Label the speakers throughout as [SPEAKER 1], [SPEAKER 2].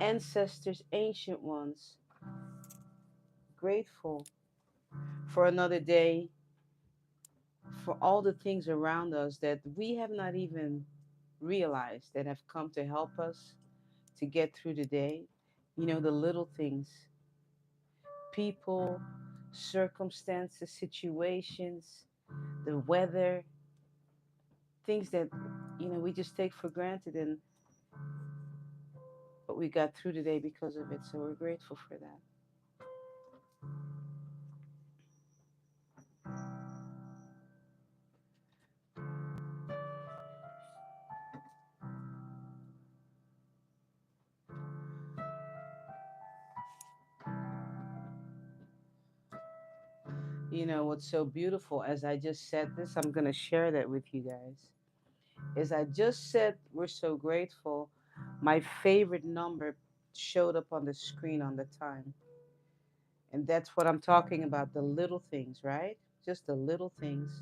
[SPEAKER 1] ancestors, ancient ones, grateful for another day, for all the things around us that we have not even realized that have come to help us to get through the day. You know, the little things, people, circumstances, situations, the weather, things that, we just take for granted, and but we got through the day because of it. So we're grateful for that. You know what's so beautiful, as I just said this, I'm going to share that with you guys. As I just said, we're so grateful. My favorite number showed up on the screen on the time. And that's what I'm talking about, the little things, right? Just the little things.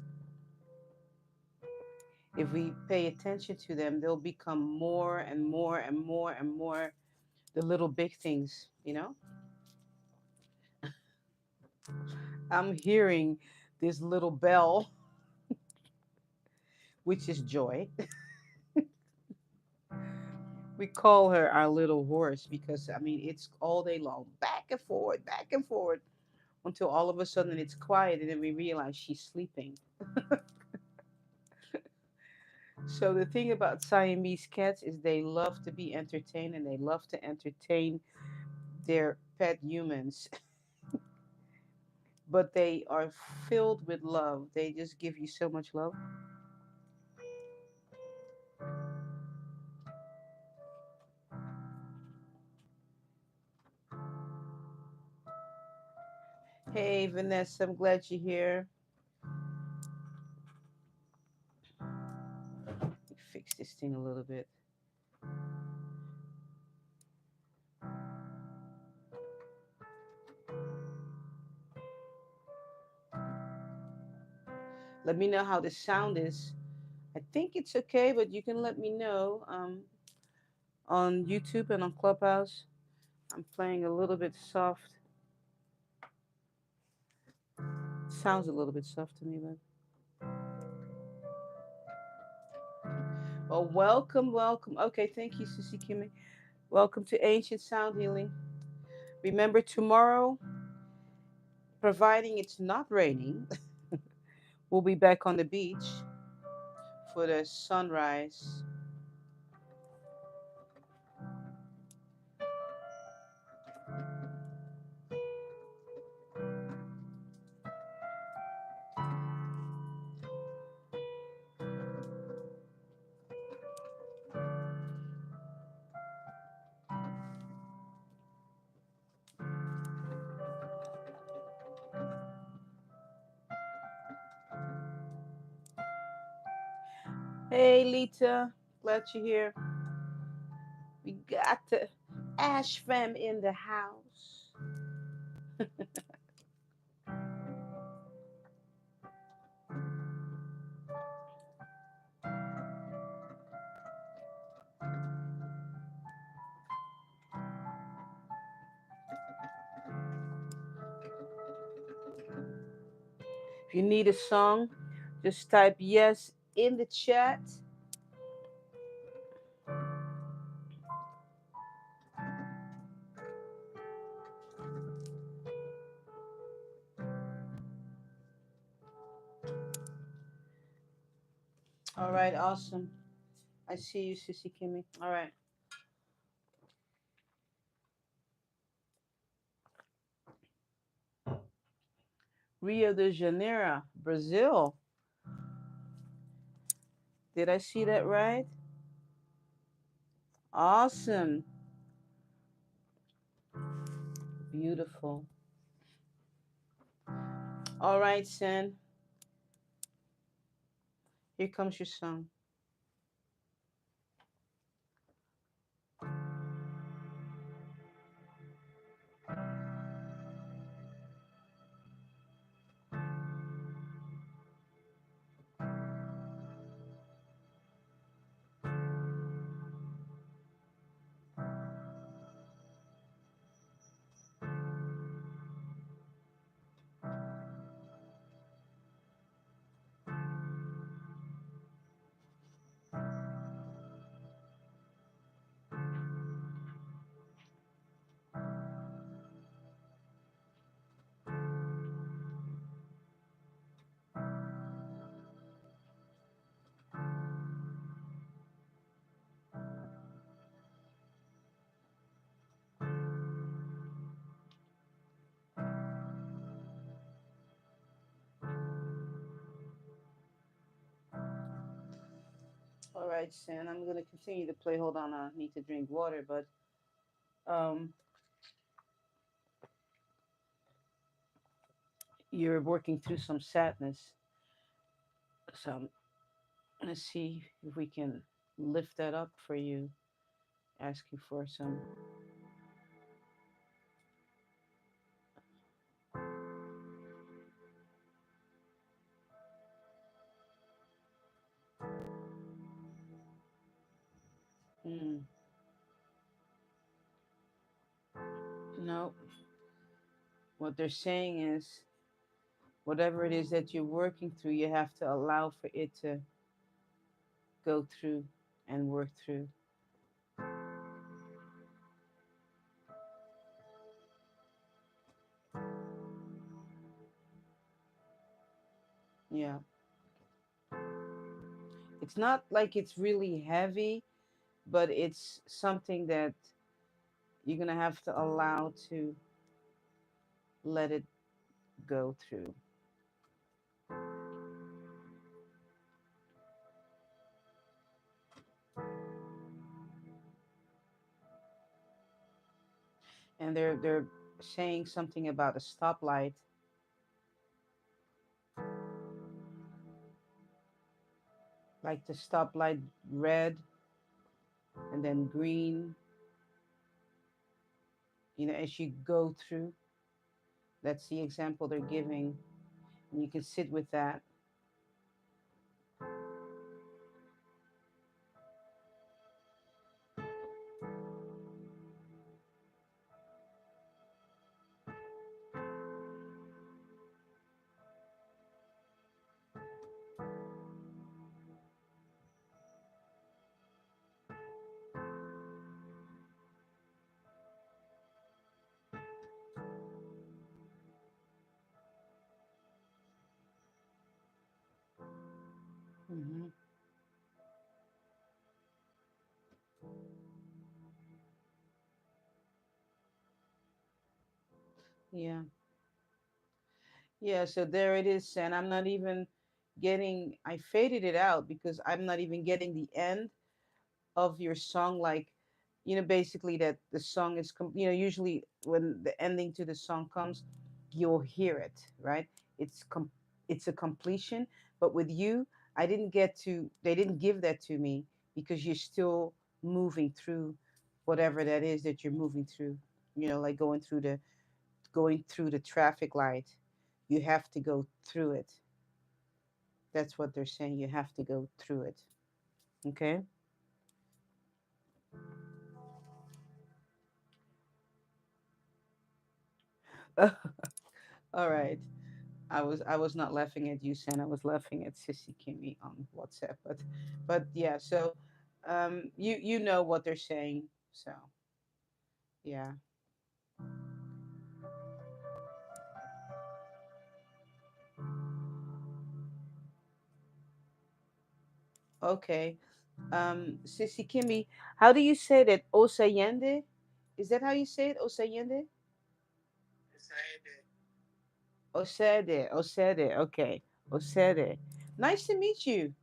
[SPEAKER 1] If we pay attention to them, they'll become more and more and more and more the little big things, you know? I'm hearing this little bell, which is Joy. We call her our little horse because, I mean, it's all day long, back and forward, until all of a sudden it's quiet and then we realize she's sleeping. So the thing about Siamese cats is they love to be entertained and they love to entertain their pet humans, but they are filled with love. They just give you so much love. Hey, Vanessa, I'm glad you're here. Let me fix this thing a little bit. Let me know how the sound is. I think it's okay, but you can let me know on YouTube and on Clubhouse. I'm playing a little bit soft. Sounds a little bit soft to me, but well, welcome, welcome. Okay, thank you, Sissy Kimmy. Welcome to Ancient Sound Healing. Remember, tomorrow, providing it's not raining, we'll be back on the beach for the sunrise. Hey, Lita, glad you're here. We got the Ash fam in the house. If you need a song, just type yes in the chat. All right, awesome. I see you, Sissy Kimmy. All right. Rio de Janeiro, Brazil. Did I see that right? Awesome. Beautiful. All right, Sen. Here comes your song. right, Sin. I'm gonna continue to play. Hold on, I need to drink water, but um, you're working through some sadness, so I'm gonna see if we can lift that up for you. Asking for some. Mm, no, what they're saying is whatever it is that you're working through, you have to allow for it to go through and work through. Yeah, it's not like it's really heavy, but it's something that you're gonna have to allow to let it go through. And they're saying something about a stoplight, like the stoplight red and then green. As you go through. That's the example they're giving. And you can sit with that. Hmm. Yeah. Yeah. So there it is. And I'm not even getting, I faded it out because I'm not even getting the end of your song. Like, basically that the song is, usually when the ending to the song comes, you'll hear it, right? It's, it's a completion. But with you, they didn't give that to me because you're still moving through whatever that is that you're moving through, like going through the traffic light. You have to go through it. That's what they're saying. You have to go through it. Okay. All right. I was not laughing at you, Sen. I was laughing at Sissy Kimmy on WhatsApp. But yeah. So you know what they're saying. So yeah. Okay. Sissy Kimmy, how do you say that? Osayende? Is that how you say it? Osayende? Osede. Osede. Okay. Osede. Nice to meet you.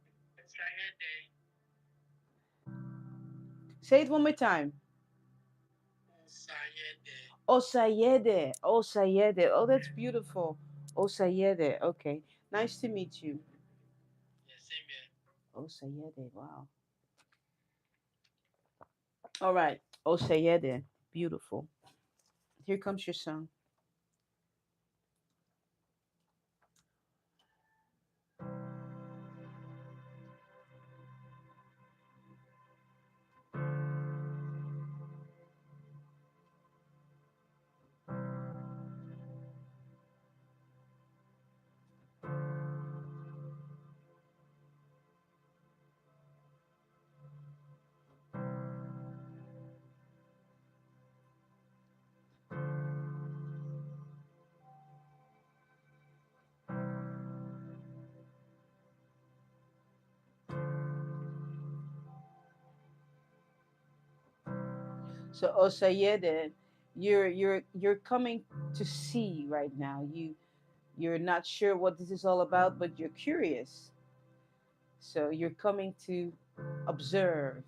[SPEAKER 1] Say it one more time. Osayede. Osayede. Oh, that's beautiful. Osayede. Okay. Nice to meet you. Osayede. Wow. All right. Osayede. Beautiful. Here comes your song. So Osayede, you're coming to see right now. You're not sure what this is all about, but you're curious. So you're coming to Observe.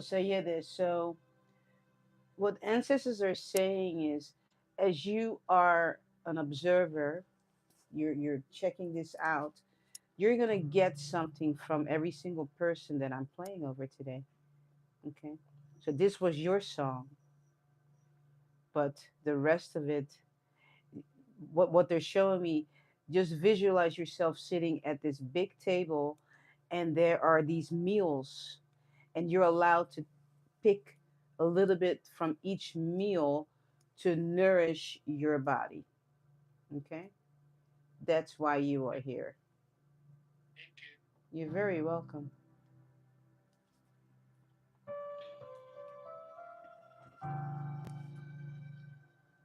[SPEAKER 1] So yeah, this. So what ancestors are saying is, as you are an observer, you're checking this out. You're gonna get something from every single person that I'm playing over today. Okay. So this was your song, but the rest of it, what they're showing me, just visualize yourself sitting at this big table, and there are these meals, and you're allowed to pick a little bit from each meal to nourish your body. Okay? That's why you are here. You're very welcome.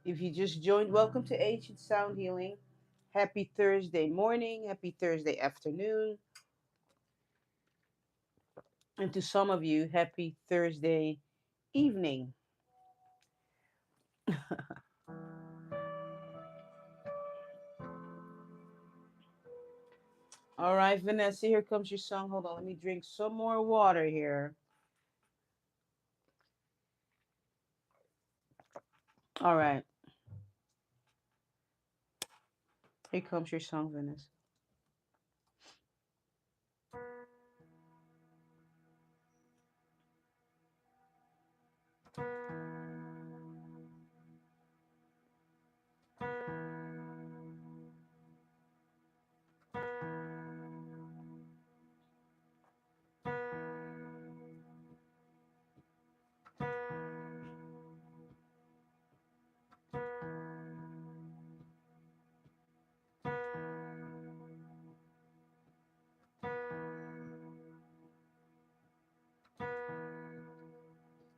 [SPEAKER 1] If you just joined, welcome to Ancient Sound Healing. Happy Thursday morning, happy Thursday afternoon, and to some of you, happy Thursday evening. All right, Vanessa, here comes your song. Hold on, let me drink some more water here. All right, here comes your song, Vanessa.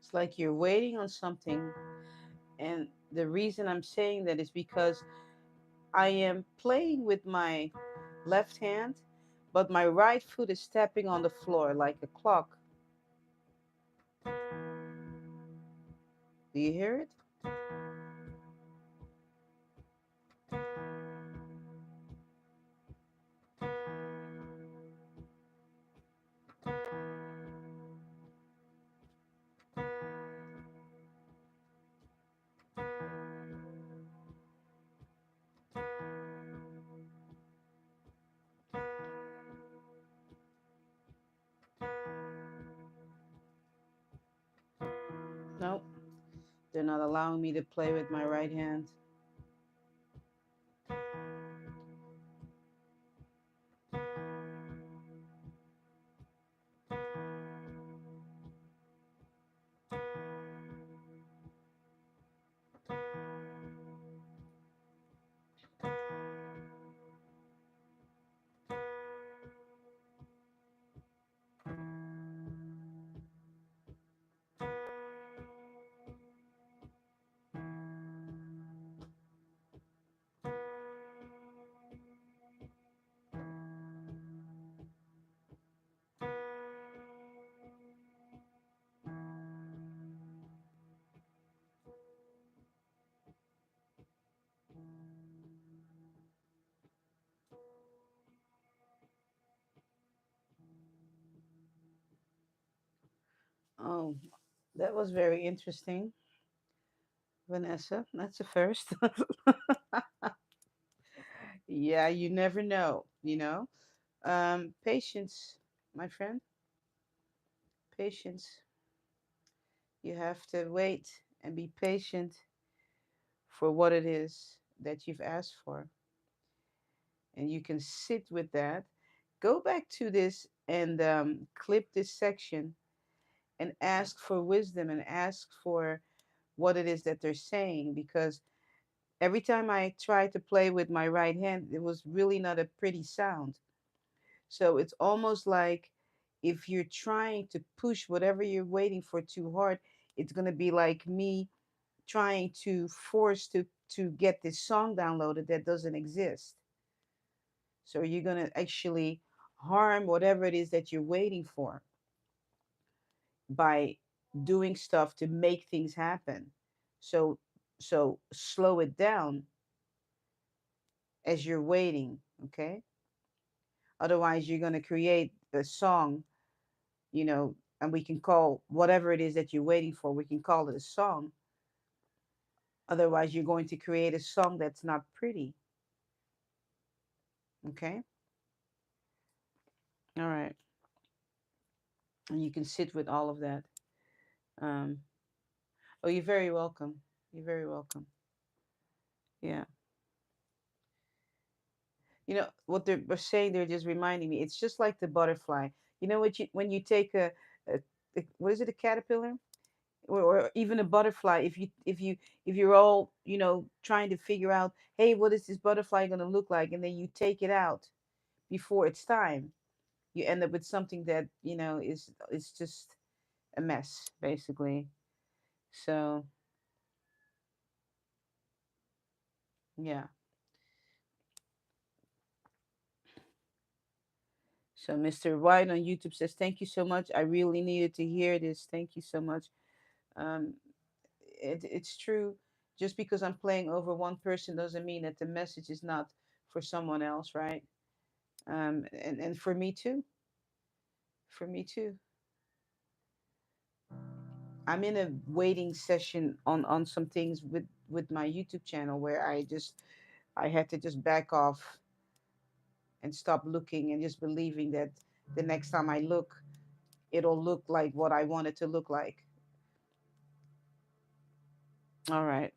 [SPEAKER 1] It's like you're waiting on something. And the reason I'm saying that is because I am playing with my left hand, but my right foot is tapping on the floor like a clock. Do you hear it? No, they're not allowing me to play with my right hand. Oh, that was very interesting, Vanessa. That's a first. Yeah, you never know, you know. Patience, my friend. Patience. You have to wait and be patient for what it is that you've asked for. And you can sit with that. Go back to this and clip this section and ask for wisdom and ask for what it is that they're saying, because every time I try to play with my right hand, it was really not a pretty sound. So it's almost like if you're trying to push whatever you're waiting for too hard, it's going to be like me trying to force to get this song downloaded that doesn't exist. So you're going to actually harm whatever it is that you're waiting for by doing stuff to make things happen. So slow it down as you're waiting, okay? Otherwise you're going to create a song, you know, and we can call whatever it is that you're waiting for, we can call it a song. Otherwise you're going to create a song that's not pretty, okay? All right. And you can sit with all of that. Um, oh, you're very welcome. You're very welcome. Yeah. You know what they're saying? They're just reminding me. It's just like the butterfly. You know what? You when you take a what is it? A caterpillar or even a butterfly. If you're all trying to figure out, hey, what is this butterfly going to look like, and then you take it out before it's time, you end up with something that is just a mess, basically. So yeah. So Mr. White on YouTube says, "Thank you so much. I really needed to hear this. Thank you so much." Um, it's true. Just because I'm playing over one person doesn't mean that the message is not for someone else, right? And for me too. For me too. I'm in a waiting session on some things with my YouTube channel where I had to just back off and stop looking and just believing that the next time I look, it'll look like what I want it to look like. All right.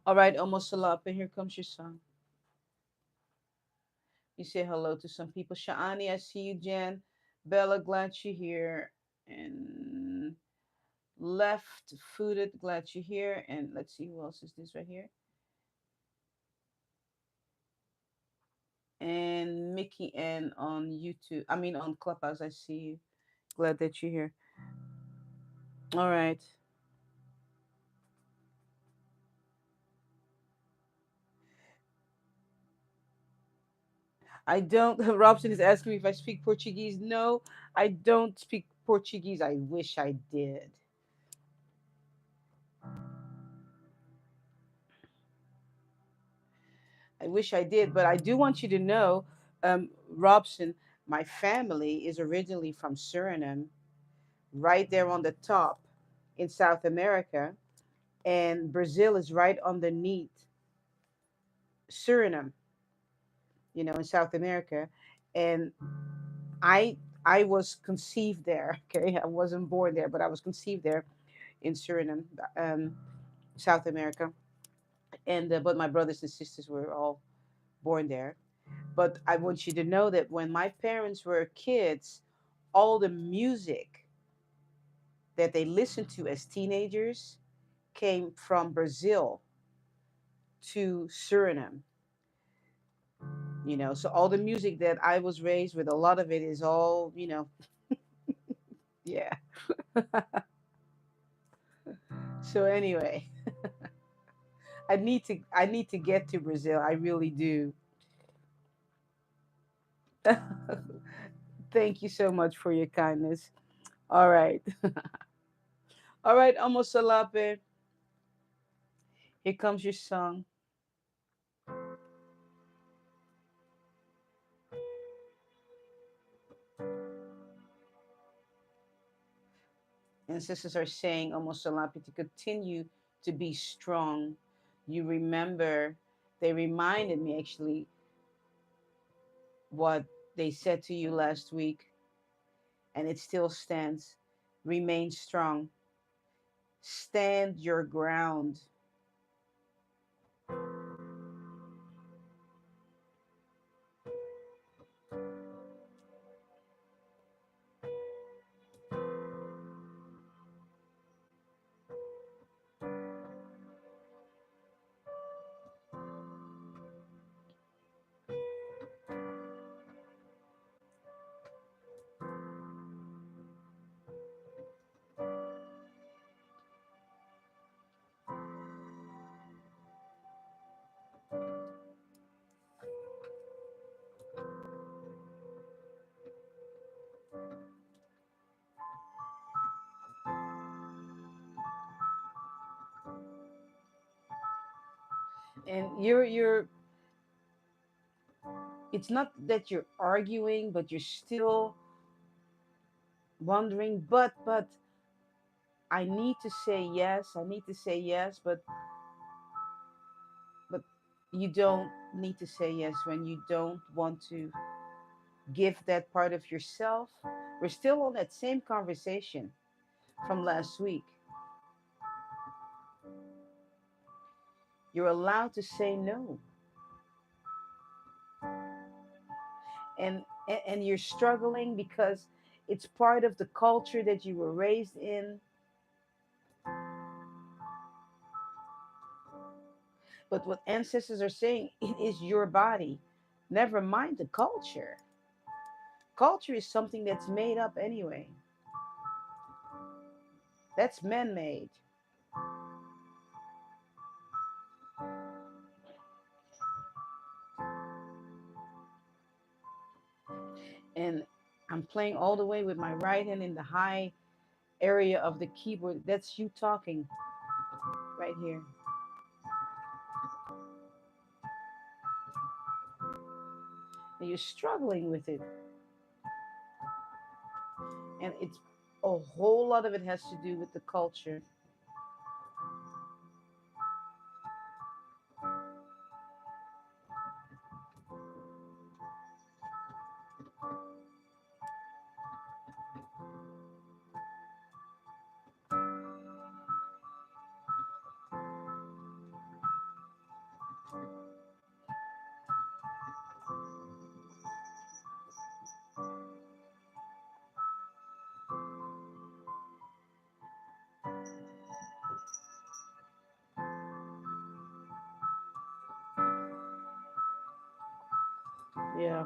[SPEAKER 1] All right, almost up, and here comes your song. You say hello to some people. Sha'ani, I see you. Jen, Bella, glad you're here. And left footed, glad you're here. And let's see who else is this right here. And Mickey N on YouTube. I mean on Clubhouse. I see you. Glad that you're here. All right. I don't. Robson is asking me if I speak Portuguese. No, I don't speak Portuguese. I wish I did. I wish I did, but I do want you to know, Robson, my family is originally from Suriname, right there on the top in South America, and Brazil is right underneath Suriname, in South America, and I I was conceived there. Okay, I wasn't born there, but I was conceived there in Suriname, um, South America, and but my brothers and sisters were all born there. But I want you to know that when my parents were kids, all the music that they listened to as teenagers came from Brazil to Suriname. So all the music that I was raised with, a lot of it is all, yeah. So anyway, I need to get to Brazil. I really do. Thank you so much for your kindness. All right. All right, Almost Salape. Here comes your song. And sisters are saying, Almost Salape, to continue to be strong. You remember, they reminded me actually what they said to you last week, and it still stands. Remain strong. Stand your ground. And you're it's not that you're arguing, but you're still wondering, but I need to say yes. I need to say yes, but you don't need to say yes when you don't want to give that part of yourself. We're still on that same conversation from last week. You're allowed to say no. And you're struggling because it's part of the culture that you were raised in. But what ancestors are saying, it is your body. Never mind the culture. Culture is something that's made up anyway. That's man-made. And I'm playing all the way with my right hand in the high area of the keyboard. That's you talking right here. And you're struggling with it. And it's a whole lot of it has to do with the culture. Yeah.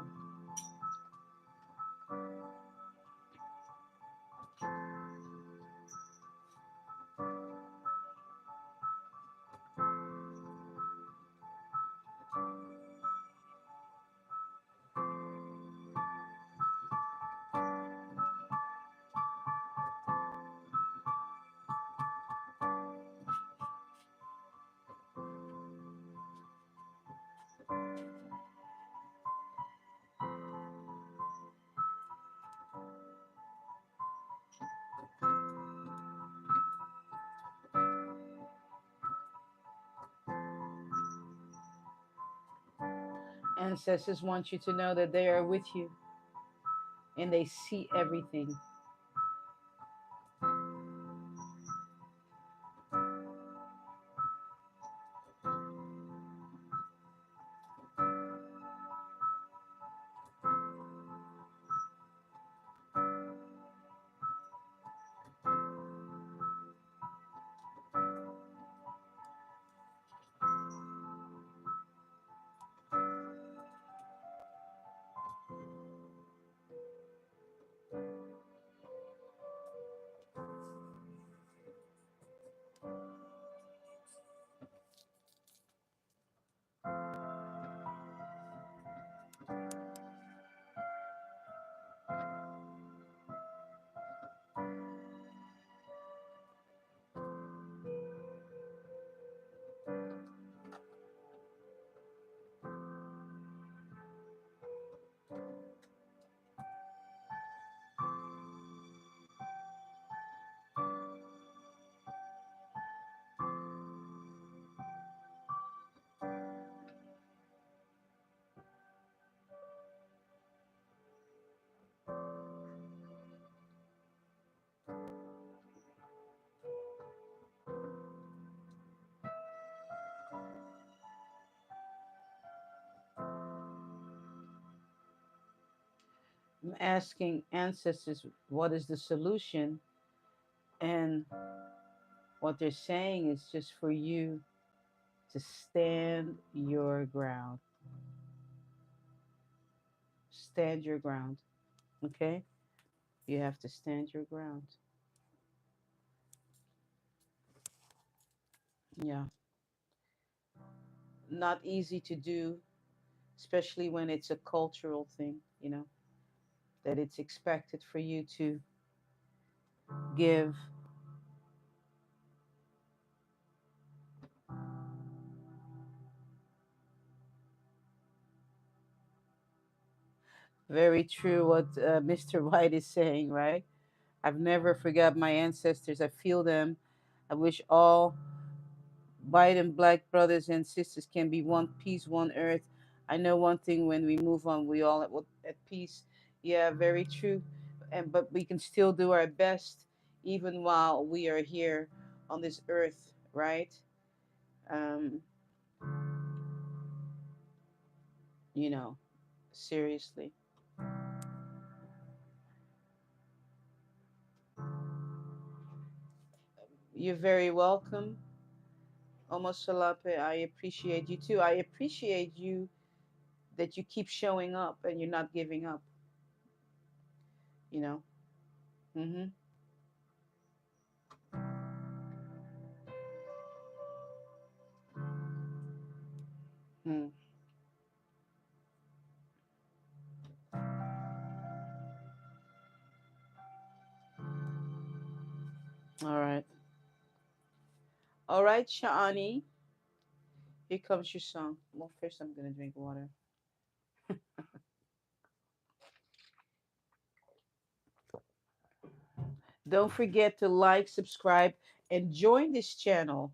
[SPEAKER 1] Ancestors want you to know that they are with you and they see everything. I'm asking ancestors what is the solution, and what they're saying is just for you to stand your ground. Stand your ground. Okay? You have to stand your ground. Yeah. Not easy to do, especially when it's a cultural thing, that it's expected for you to give. Very true what Mr. White is saying, right? I've never forgot my ancestors. I feel them. I wish all white and black brothers and sisters can be one peace, one earth. I know one thing: when we move on, we all at peace. Yeah, very true. And but we can still do our best, even while we are here on this earth, right? Um, you know, seriously. You're very welcome, Omosalape. I appreciate you too. I appreciate you that you keep showing up and you're not giving up. You know. Mm-hmm. Mm. All right. All right, Shani. Here comes your song. Well, first I'm gonna drink water. Don't forget to like, subscribe, and join this channel.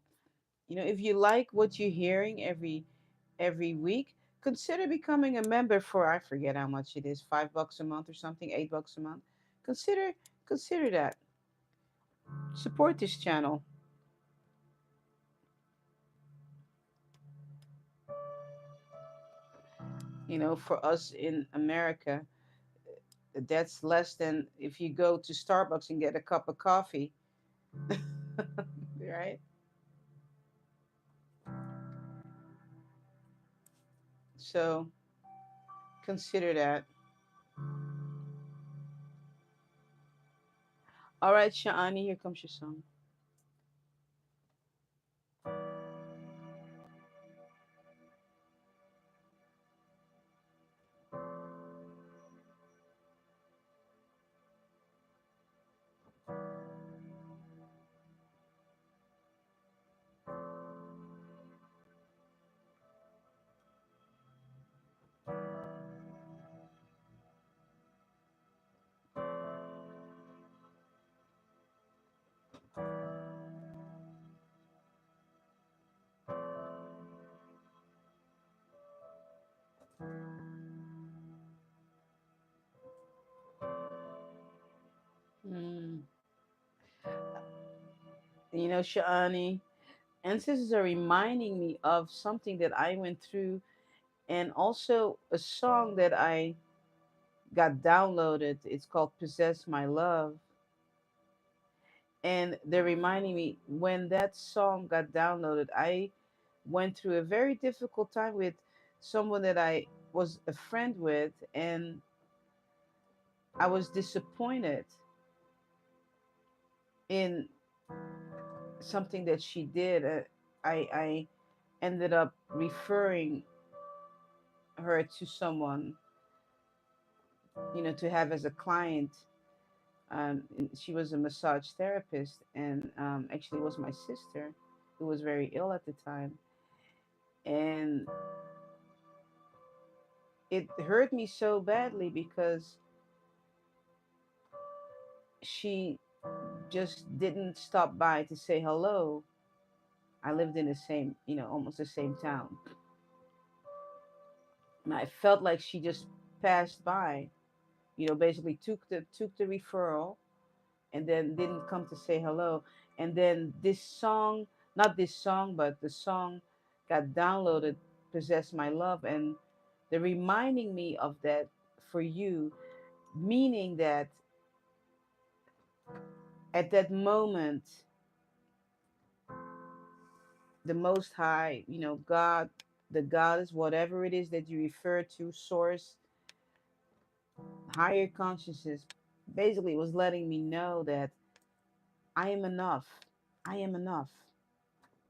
[SPEAKER 1] If you like what you're hearing every week, consider becoming a member for, I forget how much it is, $5 a month or something, $8 a month. Consider consider that. Support this channel. For us in America, that's less than if you go to Starbucks and get a cup of coffee, right? So consider that. All right, Shani, here comes your song. Mm. You know, Shani, ancestors are reminding me of something that I went through, and also a song that I got downloaded. It's called Possess My Love. And they're reminding me when that song got downloaded, I went through a very difficult time with someone that I was a friend with, and I was disappointed in something that she did. I ended up referring her to someone, to have as a client. And she was a massage therapist, and actually was my sister, who was very ill at the time. And it hurt me so badly because she just didn't stop by to say hello. I lived in the same, almost the same town. And I felt like she just passed by, basically took the referral, and then didn't come to say hello. And then this song, not this song, but the song got downloaded, Possess My Love, and they're reminding me of that for you, meaning that at that moment, the Most High, God, the goddess, whatever it is that you refer to, source, higher consciousness, basically was letting me know that I am enough. I am enough.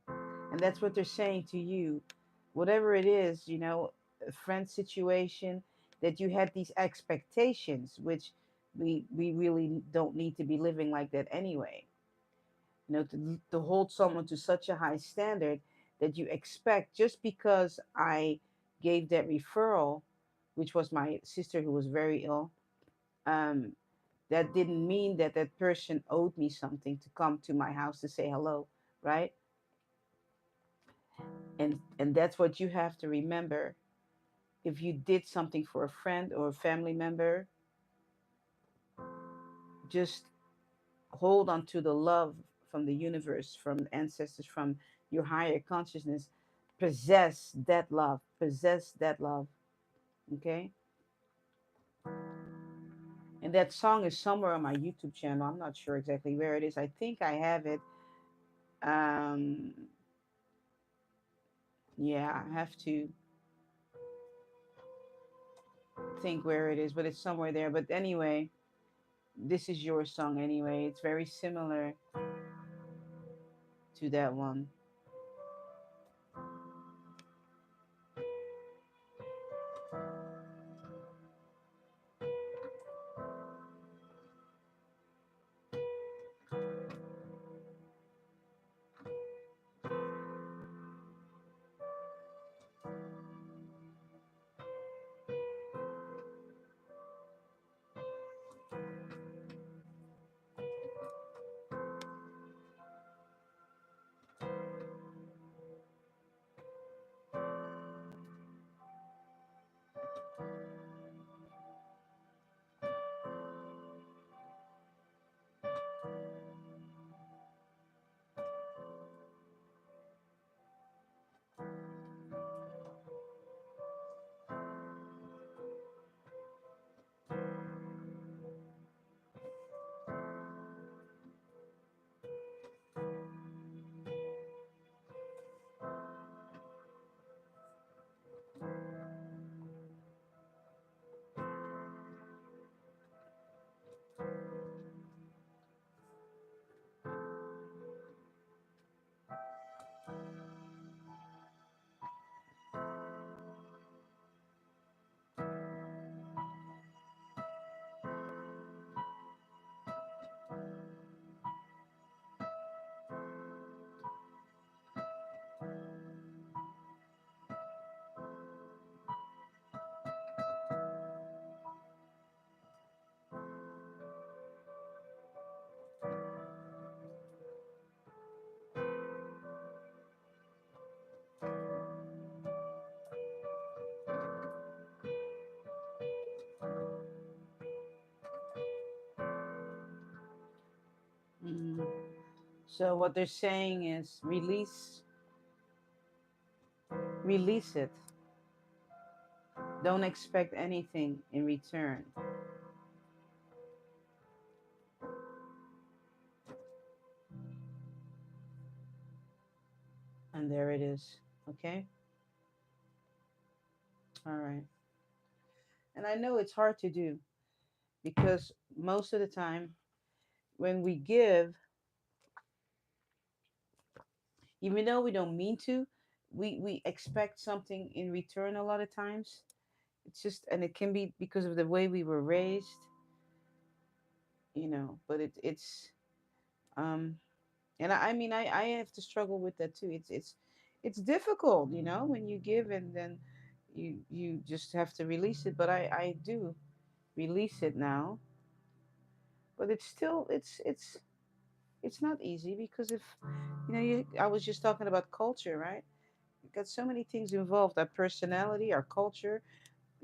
[SPEAKER 1] And that's what they're saying to you. Whatever it is, a friend situation, that you had these expectations, which we really don't need to be living like that anyway. To hold someone to such a high standard that you expect, just because I gave that referral, which was my sister who was very ill, um, that didn't mean that that person owed me something to come to my house to say hello, right? And that's what you have to remember. If you did something for a friend or a family member, just hold on to the love from the universe, from ancestors, from your higher consciousness. Possess that love. Possess that love. Okay? And that song is somewhere on my YouTube channel. I'm not sure exactly where it is. I think I have it. Um, yeah, I have to think where it is, but it's somewhere there. But anyway, this is your song anyway. It's very similar to that one. So what they're saying is release it. Don't expect anything in return. And there it is. Okay? All right. And I know it's hard to do because most of the time when we give, even though we don't mean to, we expect something in return a lot of times. It's just, and it can be because of the way we were raised, but it's, um, and I mean, I have to struggle with that too. It's difficult, when you give and then you just have to release it. But I do release it now, but it's still it's not easy because if I was just talking about culture, right? You've got so many things involved: our personality, our culture,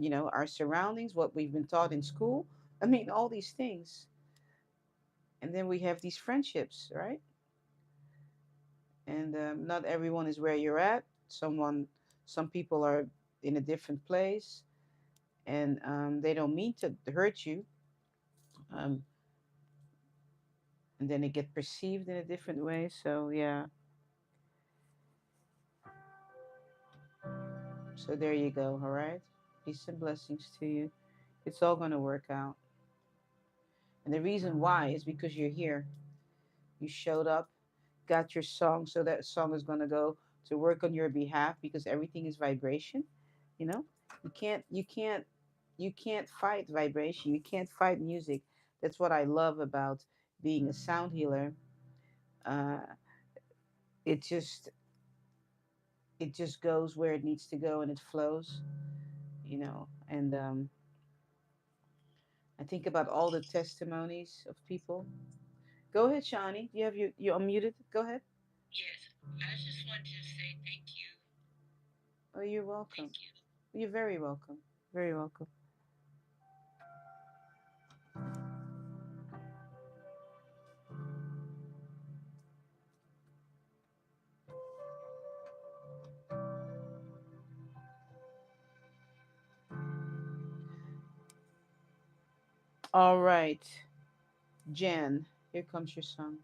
[SPEAKER 1] our surroundings, what we've been taught in school. I mean, all these things, and then we have these friendships, right? And not everyone is where you're at. Some people are in a different place, and they don't mean to hurt you, um, and then it get perceived in a different way. So yeah, so there you go. All right, peace and blessings to you. It's all gonna work out, and the reason why is because you're here. You showed up, got your song, so that song is gonna go to work on your behalf because everything is vibration. You know, you can't fight vibration. You can't fight music. That's what I love about being a sound healer. Uh, it just it just goes where it needs to go and it flows. And I think about all the testimonies of people. Go ahead, Shani. You unmuted? Go ahead.
[SPEAKER 2] Yes, I just want to say thank you.
[SPEAKER 1] Oh, you're welcome.
[SPEAKER 2] Thank you.
[SPEAKER 1] You're very welcome. Very welcome. All right, Jen. Here comes your song.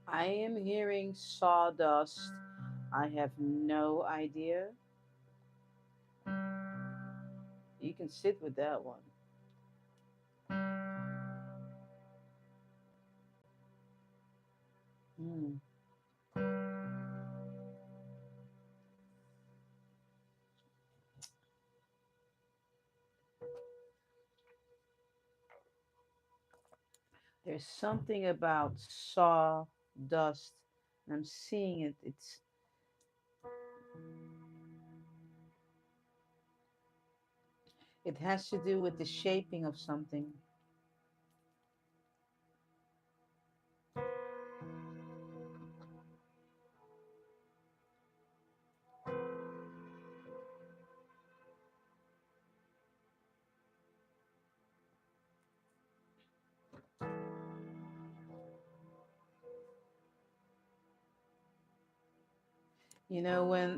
[SPEAKER 1] I am hearing sawdust. I have no idea. You can sit with that one. Hmm. There's something about sawdust. I'm seeing it. It has to do with the shaping of something.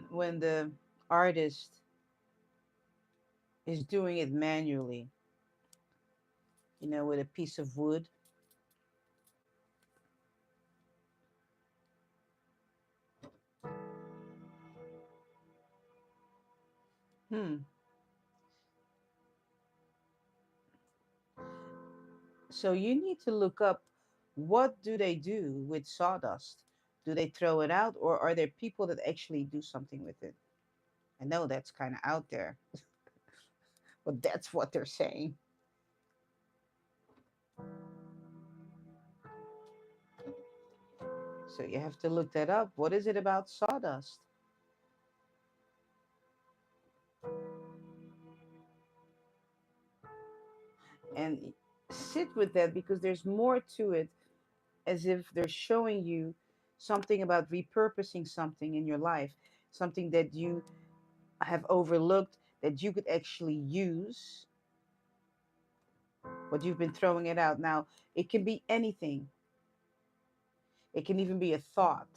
[SPEAKER 1] When the artist is doing it manually, with a piece of wood. Hmm. So you need to look up, what do they do with sawdust? Do they throw it out, or are there people that actually do something with it? I know that's kind of out there, but that's what they're saying. So you have to look that up. What is it about sawdust? And sit with that because there's more to it, as if they're showing you something about repurposing something in your life, something that you have overlooked that you could actually use, but you've been throwing it out. Now, it can be anything, it can even be a thought.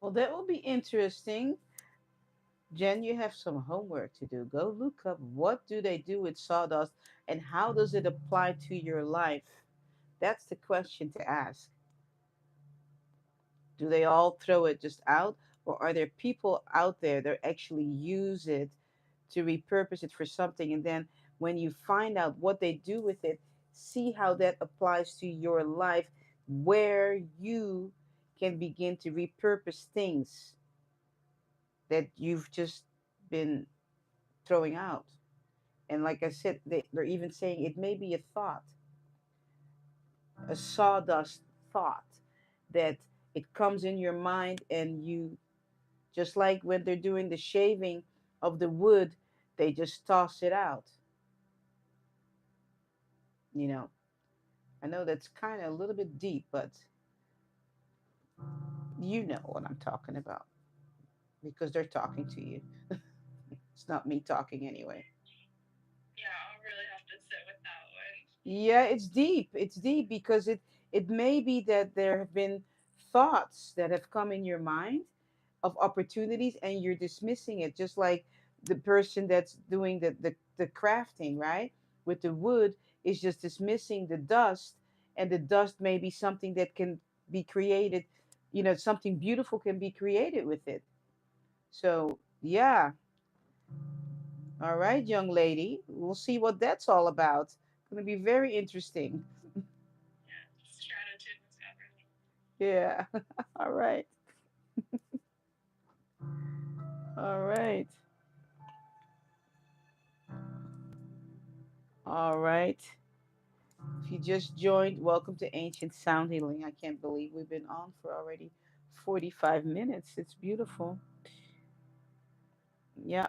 [SPEAKER 1] Well, that will be interesting. Jen, you have some homework to do. Go look up what do they do with sawdust and how does it apply to your life? That's the question to ask. Do they all throw it just out, or are there people out there that actually use it to repurpose it for something? And then when you find out what they do with it, see how that applies to your life, where you can begin to repurpose things that you've just been throwing out. And like I said, they're even saying it may be a thought, a sawdust thought that it comes in your mind, and you, just like when they're doing the shaving of the wood, they just toss it out. You know, I know that's kind of a little bit deep, but you know what I'm talking about because they're talking to you. It's not me talking anyway.
[SPEAKER 2] Yeah, I'll really have to sit with that one.
[SPEAKER 1] Yeah, it's deep. It's deep because it may be that there have been thoughts that have come in your mind of opportunities, and you're dismissing it, just like the person that's doing the crafting, right? With the wood, is just dismissing the dust, and the dust may be something that can be created, something beautiful can be created with it. So yeah. All right, young lady, we'll see what that's all about. It's going to be very interesting.
[SPEAKER 2] Yeah, strategy discovery.
[SPEAKER 1] Yeah. All right. All right. All right. If you just joined, welcome to Ancient Sound Healing. I can't believe we've been on for already 45 minutes. It's beautiful. Yeah.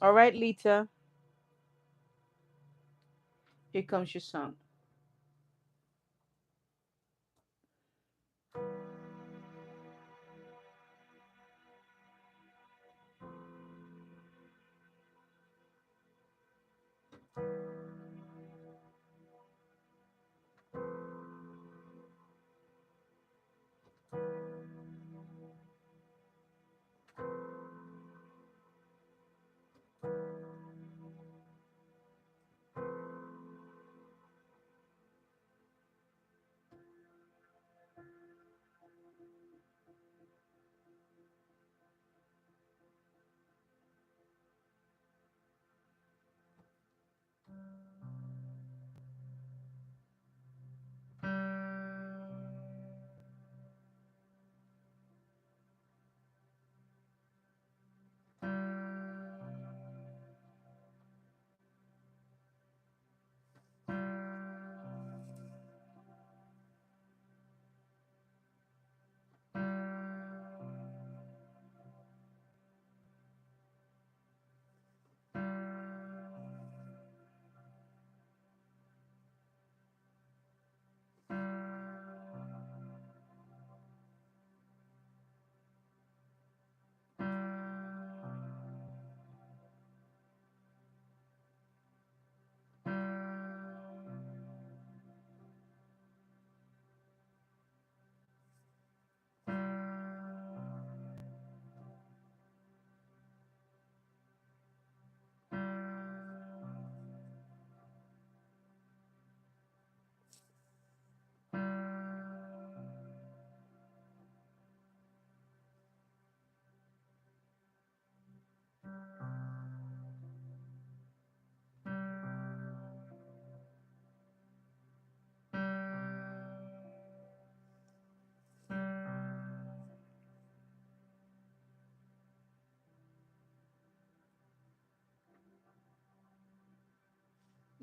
[SPEAKER 1] All right, Lita. Here comes your son.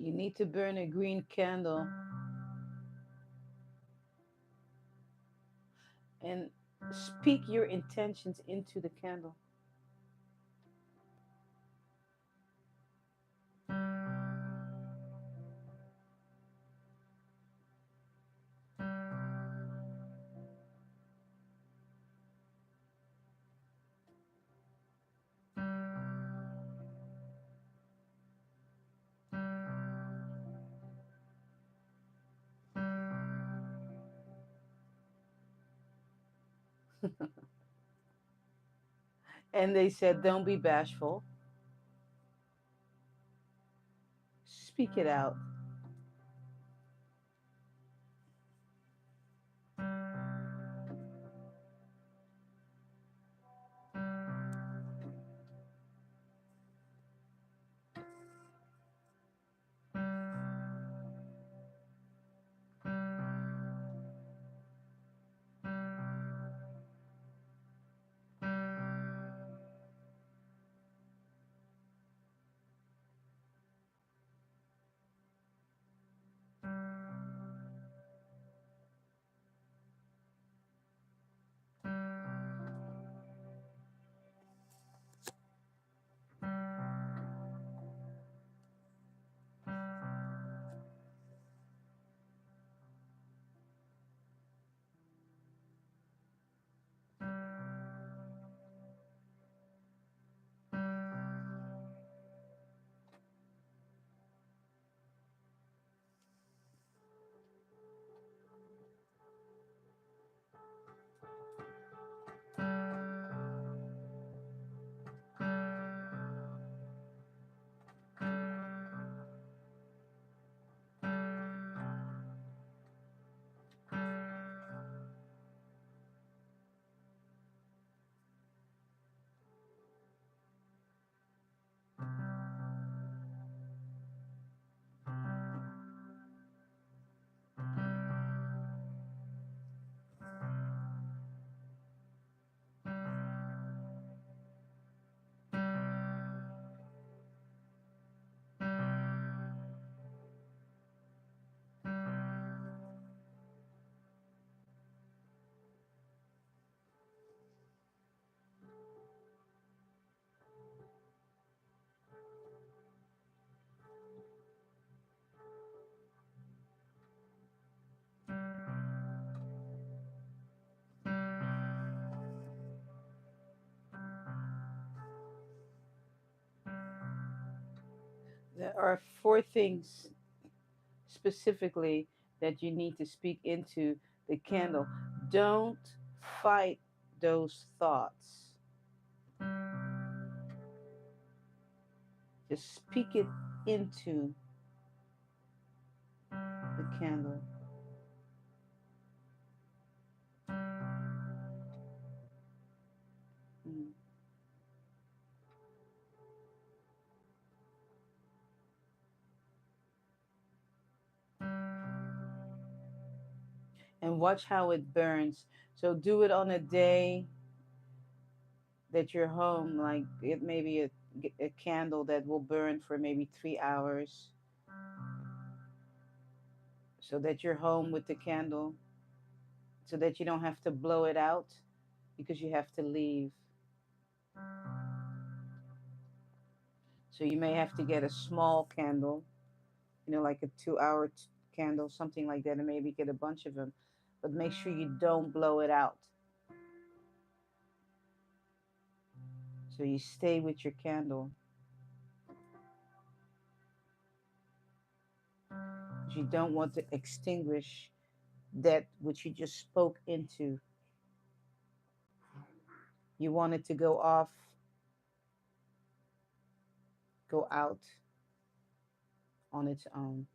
[SPEAKER 1] You need to burn a green candle and speak your intentions into the candle. And they said, don't be bashful, speak it out. There are four things specifically that you need to speak into the candle. Don't fight those thoughts. Just speak it into the candle. Mm. And watch how it burns. So do it on a day that you're home, like it may be a candle that will burn for maybe 3 hours, so that you're home with the candle, so that you don't have to blow it out because you have to leave. So you may have to get a small candle, like a 2 hour candle, something like that, and maybe get a bunch of them. But make sure you don't blow it out. So you stay with your candle, because you don't want to extinguish that which you just spoke into. You want it to go off, go out on its own.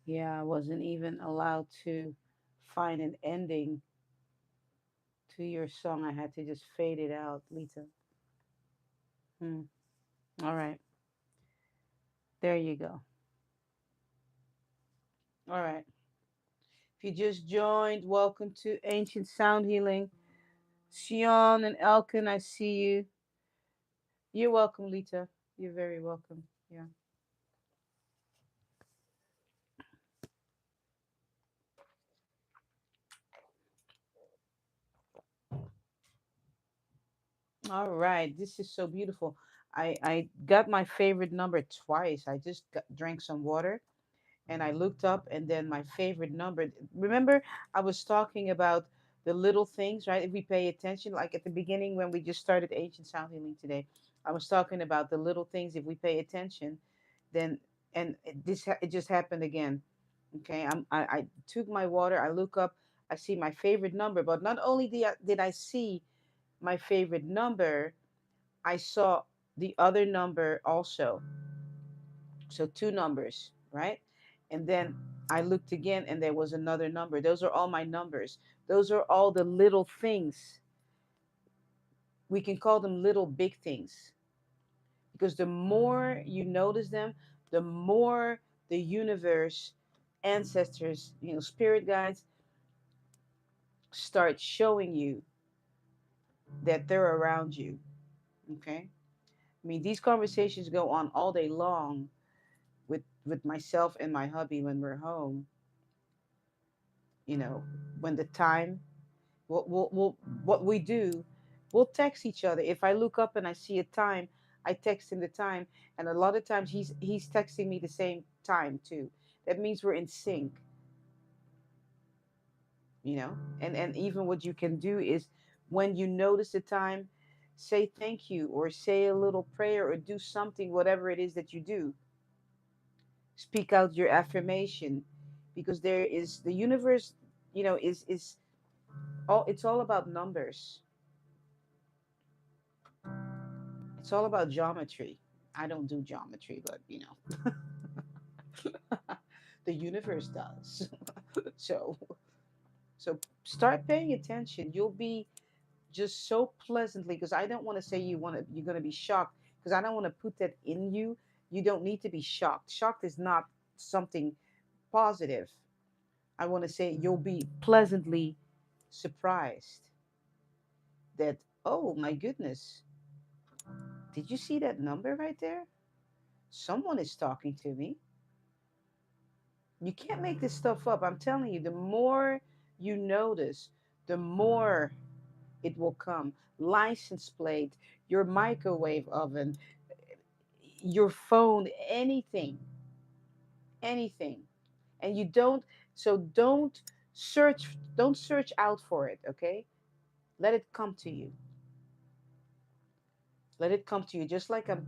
[SPEAKER 1] Yeah, I wasn't even allowed to find an ending to your song. I had to just fade it out, Lita. Hmm. All right. There you go. All right. If you just joined, welcome to Ancient Sound Healing. Sion and Elkin, I see you. You're welcome, Lita. You're very welcome. Yeah. All right. This is so beautiful. I got my favorite number twice. I just drank some water and I looked up, and then my favorite number. Remember, I was talking about the little things, right? If we pay attention, like at the beginning when we just started Ancient Sound Healing today, I was talking about the little things. If we pay attention, then and it just happened again. Okay, I took my water. I look up. I see my favorite number, but not only did I see my favorite number, I saw the other number also. So two numbers, right? And then I looked again and there was another number. Those are all my numbers. Those are all the little things. We can call them little big things, because the more you notice them, the more the universe, ancestors, spirit guides start showing you that they're around you. Okay? I mean, these conversations go on all day long with myself and my hubby when we're home, you know, when the time we'll what we do, we'll text each other. If I look up and I see a time, I text him the time, and a lot of times he's texting me the same time too. That means we're in sync, you know. And even what you can do is, when you notice the time, say thank you or say a little prayer or do something, whatever it is that you do. Speak out your affirmation, because there is the universe, is all, it's all about numbers. It's all about geometry. I don't do geometry, but the universe does. so so start paying attention. You'll be just so pleasantly, because I don't want to say you're going to be shocked, because I don't want to put that in you. You don't need to be shocked. Shocked is not something positive. I want to say you'll be pleasantly surprised that, oh my goodness, did you see that number right there? Someone is talking to me. You can't make this stuff up. I'm telling you, the more you notice, the more it will come. License plate, your microwave oven, your phone, anything, anything. And you don't, so don't search out for it, okay? Let it come to you. Let it come to you. Just like I'm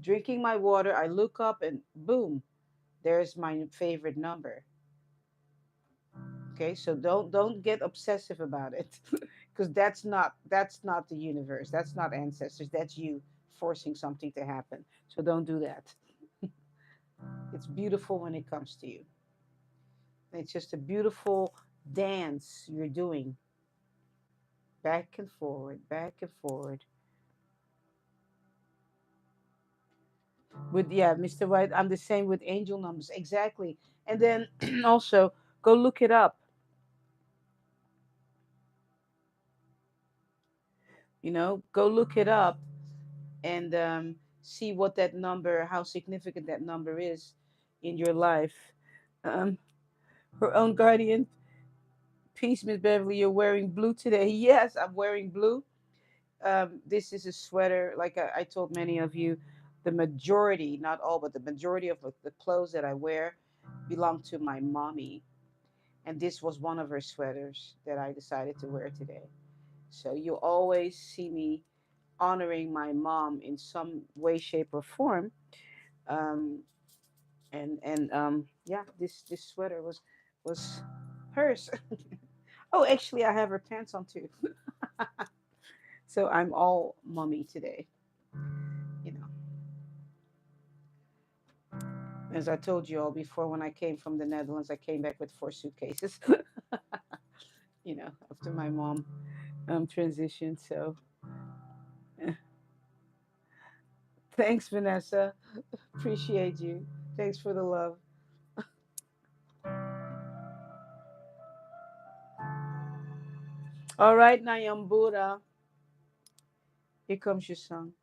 [SPEAKER 1] drinking my water, I look up and boom, there's my favorite number. Okay, so don't get obsessive about it, because that's not the universe. That's not ancestors. That's you forcing something to happen. So don't do that. It's beautiful when it comes to you. It's just a beautiful dance you're doing, back and forward, back and forward. With, yeah, Mr. White, I'm the same with angel numbers, exactly. And then also go look it up. Go look it up and see what that number, how significant that number is in your life. Um, Her own guardian, peace, Miss Beverly. You're wearing blue today. Yes, I'm wearing blue. This is a sweater, like I told many of you, the majority, not all, but the majority of the clothes that I wear belong to my mommy. And this was one of her sweaters that I decided to wear today. So you always see me honoring my mom in some way, shape, or form. Um, and yeah, this sweater was hers. Oh, actually, I have her pants on too. So I'm all mommy today. You know, as I told you all before, when I came from the Netherlands, I came back with 4 suitcases. After my mom transitioned. So thanks, Vanessa. Appreciate you. Thanks for the love. All right, Nayambura. Here comes your song.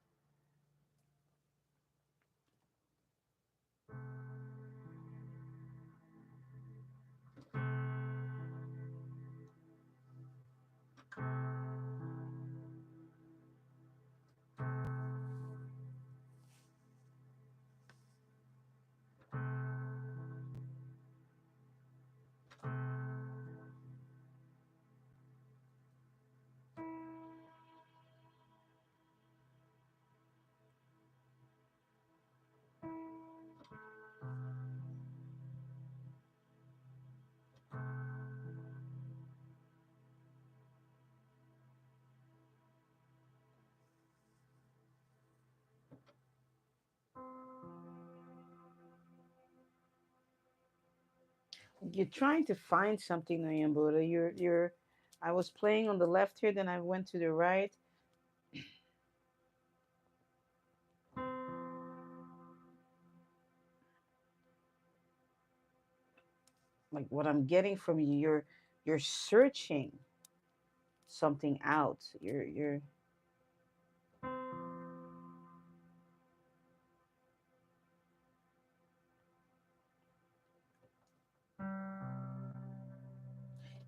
[SPEAKER 1] You're trying to find something, Nayambura. You're. I was playing on the left here, then I went to the right. Like what I'm getting from you, you're searching something out. You're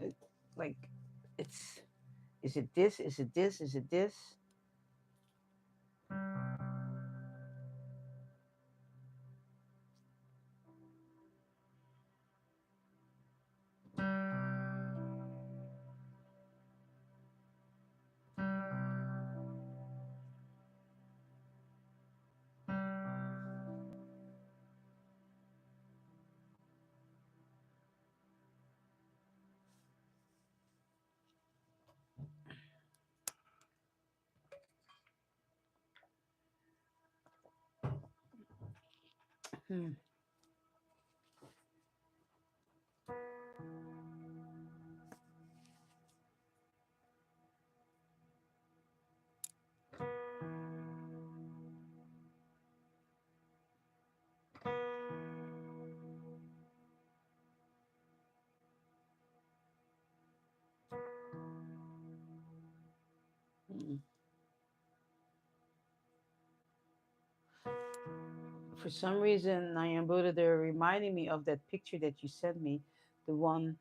[SPEAKER 1] uh, like it's. Is it this? Is it this? Is it this? Hmm. For some reason, Buddha, they're reminding me of that picture that you sent me, the one,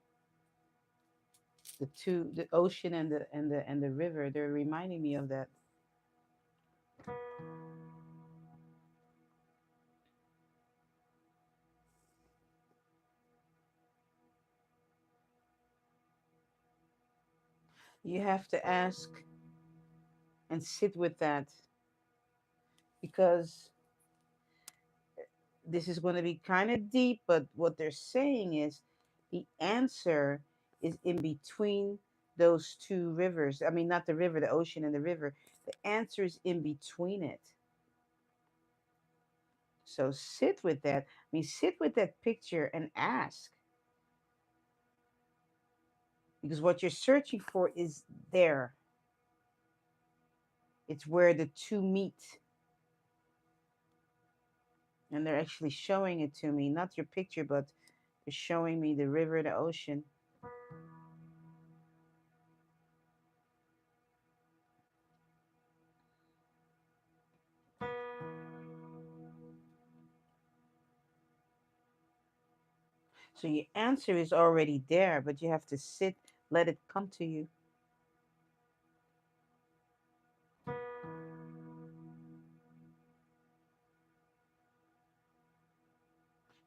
[SPEAKER 1] the two, the ocean and the river. They're reminding me of that. You have to ask and sit with that, because this is going to be kind of deep, but what they're saying is the answer is in between those two rivers. I mean, not the river, the ocean and the river. The answer is in between it. So sit with that. I mean, sit with that picture and ask, because what you're searching for is there. It's where the two meet. And they're actually showing it to me, not your picture, but they're showing me the river, the ocean. So your answer is already there, but you have to sit, let it come to you.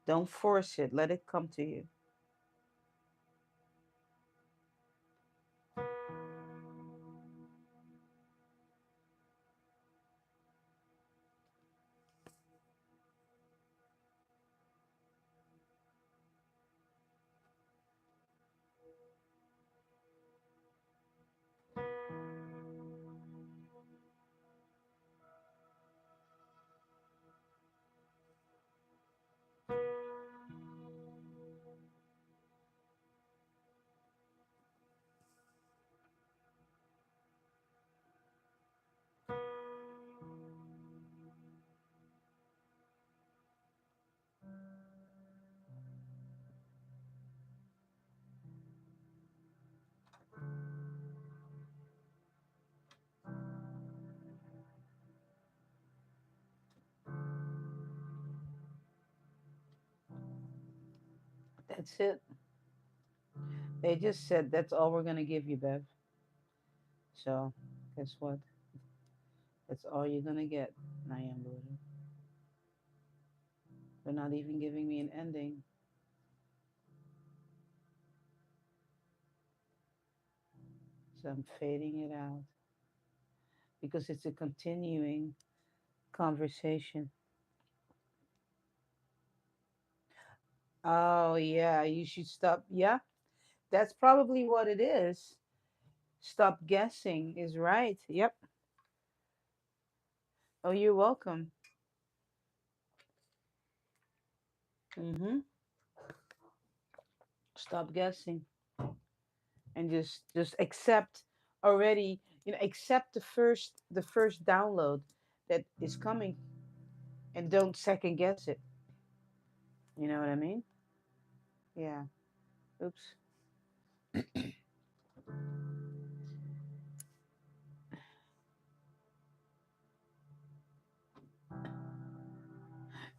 [SPEAKER 1] Don't force it, let it come to you. That's it. They just said that's all we're going to give you, Bev. So, guess what? That's all you're going to get, Buddha. They're not even giving me an ending. So I'm fading it out because it's a continuing conversation. Oh, yeah, you should stop. Yeah, that's probably what it is. Stop guessing is right. Yep. Oh, you're welcome. Mm-hmm. Stop guessing and just accept already. Accept the first download that is coming, and don't second guess it. You know what I mean? Yeah. Oops.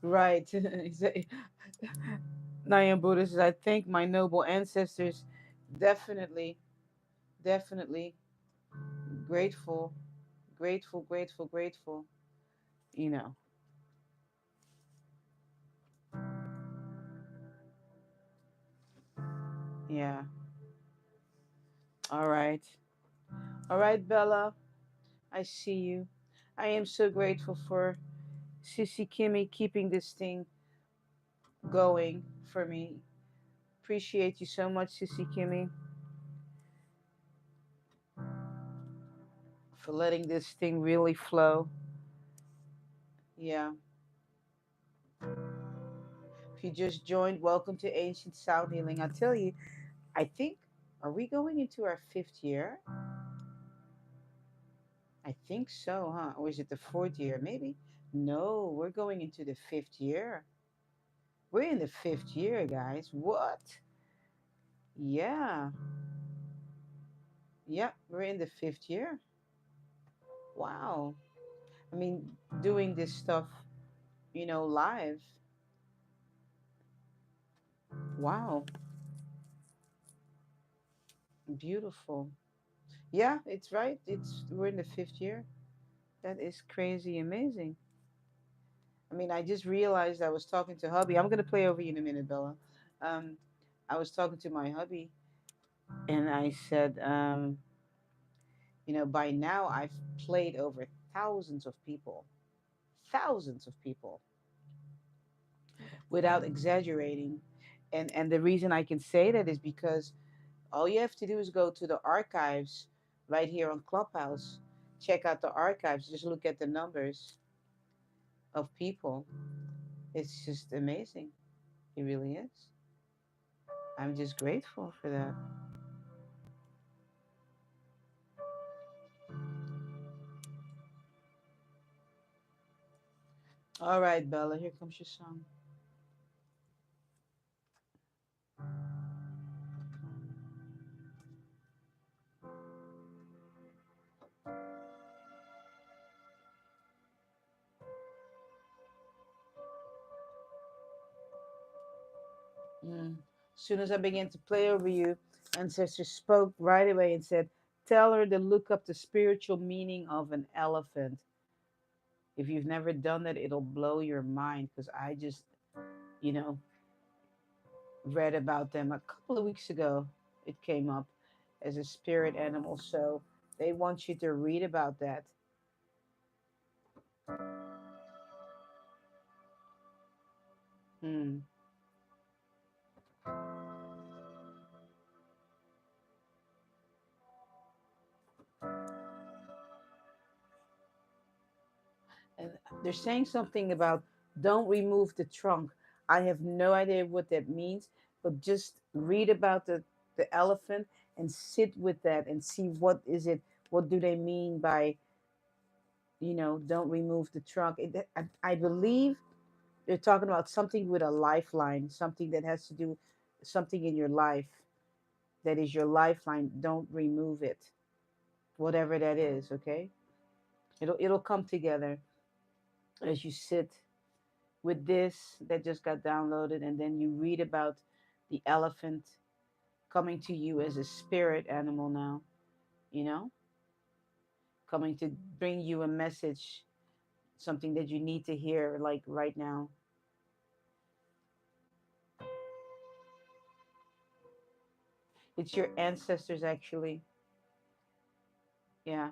[SPEAKER 1] Right. Nayam Buddha says, I thank my noble ancestors. Definitely, definitely grateful, grateful, grateful, grateful. You know. Yeah. All right. All right, Bella. I see you. I am so grateful for Sissy Kimmy keeping this thing going for me. Appreciate you so much, Sissy Kimmy, for letting this thing really flow. Yeah. If you just joined, welcome to Ancient Sound Healing. I tell you, I think, are we going into our fifth year? I think so, huh? Or is it the fourth year? Maybe. No, we're going into the fifth year. We're in the fifth year, guys. What? Yeah. Yep, we're in the fifth year. Wow. I mean, doing this stuff. live. Wow, beautiful. Yeah, it's right. We're in the fifth year. That is crazy amazing. I mean, I just realized I was talking to hubby. I'm gonna play over you in a minute, Bella. Um, I was talking to my hubby, and I said, by now I've played over thousands of people, without exaggerating. And the reason I can say that is because all you have to do is go to the archives right here on Clubhouse. Check out the archives. Just look at the numbers of people. It's just amazing. It really is. I'm just grateful for that. All right, Bella, here comes your song. Mm. As soon as I began to play over you, Ancestor spoke right away and said, tell her to look up the spiritual meaning of an elephant. If you've never done that, it'll blow your mind because I just, you know, read about them a couple of weeks ago. It came up as a spirit animal. So they want you to read about that. Hmm. And they're saying something about don't remove the trunk. I have no idea what that means, but just read about the elephant and sit with that and see what is it. What do they mean by don't remove the trunk? I believe they're talking about something with a lifeline, something that has to do something in your life that is your lifeline. Don't remove it, whatever that is. Okay, it'll come together as you sit with this that just got downloaded, and then you read about the elephant coming to you as a spirit animal now, you know, coming to bring you a message, something that you need to hear, like right now. It's your ancestors, actually. Yeah.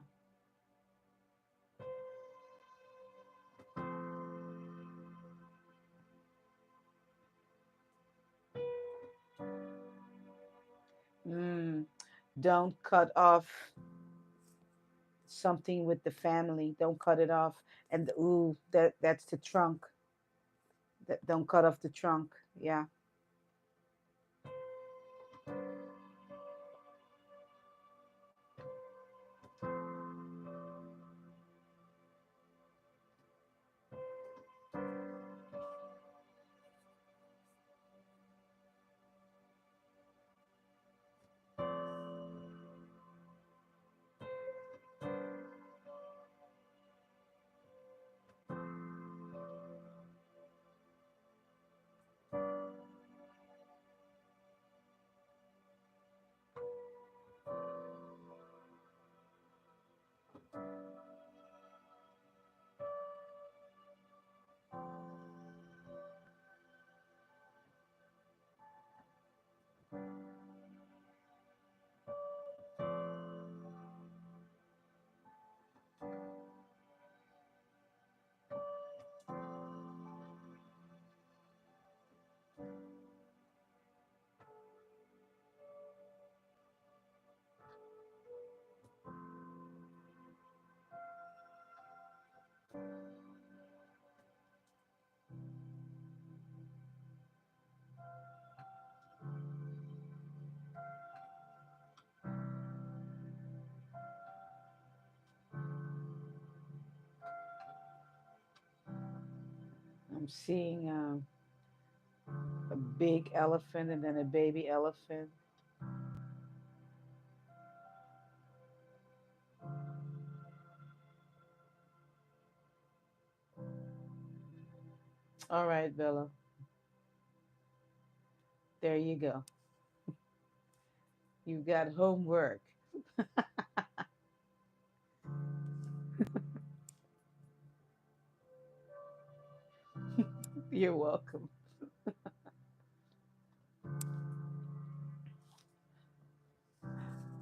[SPEAKER 1] Mm. Don't cut off something with the family. Don't cut it off. And ooh, that's the trunk. That don't cut off the trunk. Yeah. I'm seeing a big elephant and then a baby elephant. All right, Bella. There you go. You've got homework. You're welcome.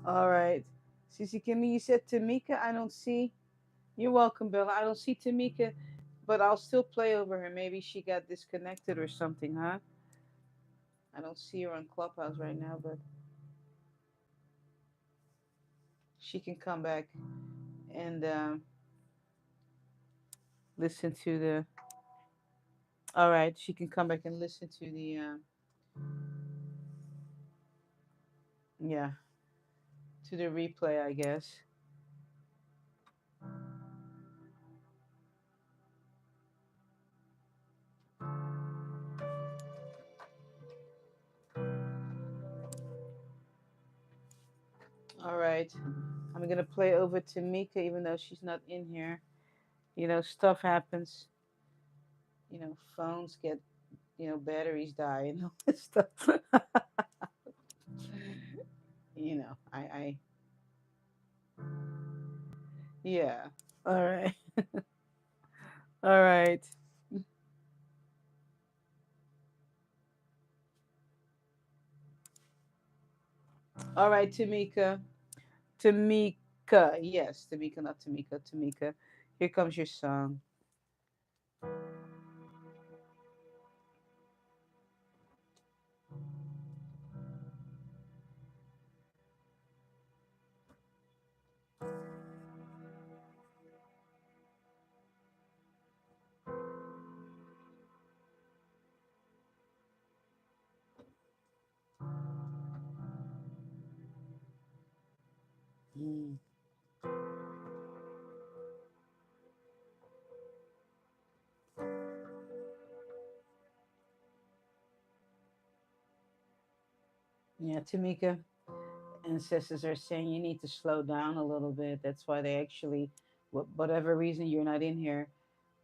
[SPEAKER 1] All right. Sissy Kimmy, you said Tamika. I don't see. You're welcome, Bella. I don't see Tamika, but I'll still play over her. Maybe she got disconnected or something, huh? I don't see her on Clubhouse right now, but she can come back and listen to the. All right, she can come back and listen to the. Yeah, to the replay, I guess. All right, I'm gonna play over to Mika, even though she's not in here. You know, stuff happens. You know, phones get, batteries die and all this stuff. I yeah. All right. All right. All right, Tamika. Tamika. Yes, Tamika, not Tamika. Tamika. Here comes your song. Mm. Yeah, Tamika. Ancestors are saying you need to slow down a little bit. That's why they actually, whatever reason you're not in here,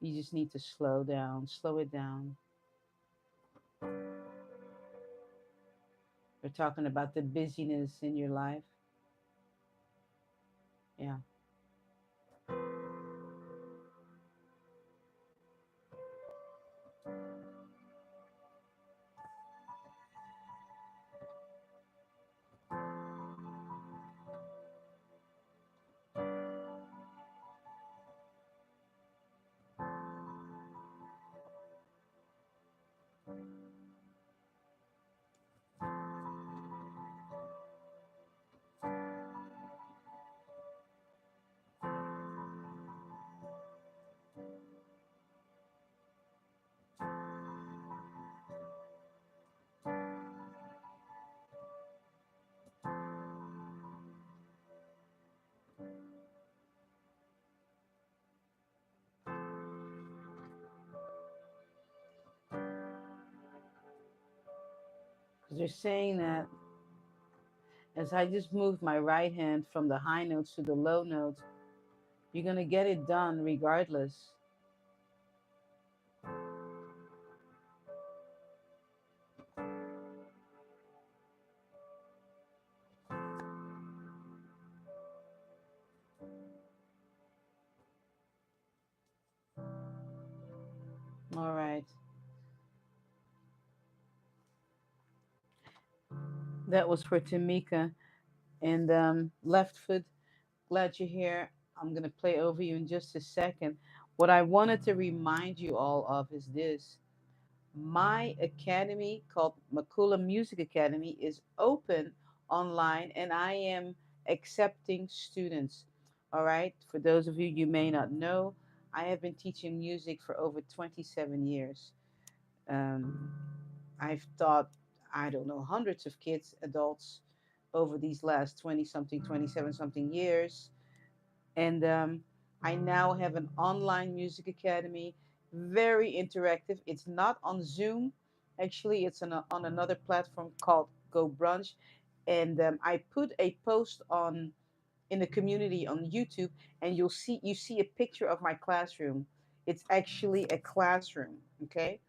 [SPEAKER 1] you just need to slow down, slow it down. We're talking about the busyness in your life. Yeah. Because they're saying that as I just moved my right hand from the high notes to the low notes, you're going to get it done regardless. All right. That was for Tamika. And left foot, glad you're here. I'm going to play over you in just a second. What I wanted to remind you all of is this: my academy called Makula Music Academy is open online and I am accepting students. All right. For those of you you may not know, I have been teaching music for over 27 years. Um, I've taught, I don't know, hundreds of kids, adults over these last 20 something, 27 something years. And I now have an online music academy, very interactive. It's not on Zoom. Actually, it's on another platform called Go Brunch. And I put a post on in the community on YouTube, and you see a picture of my classroom. It's actually a classroom, okay?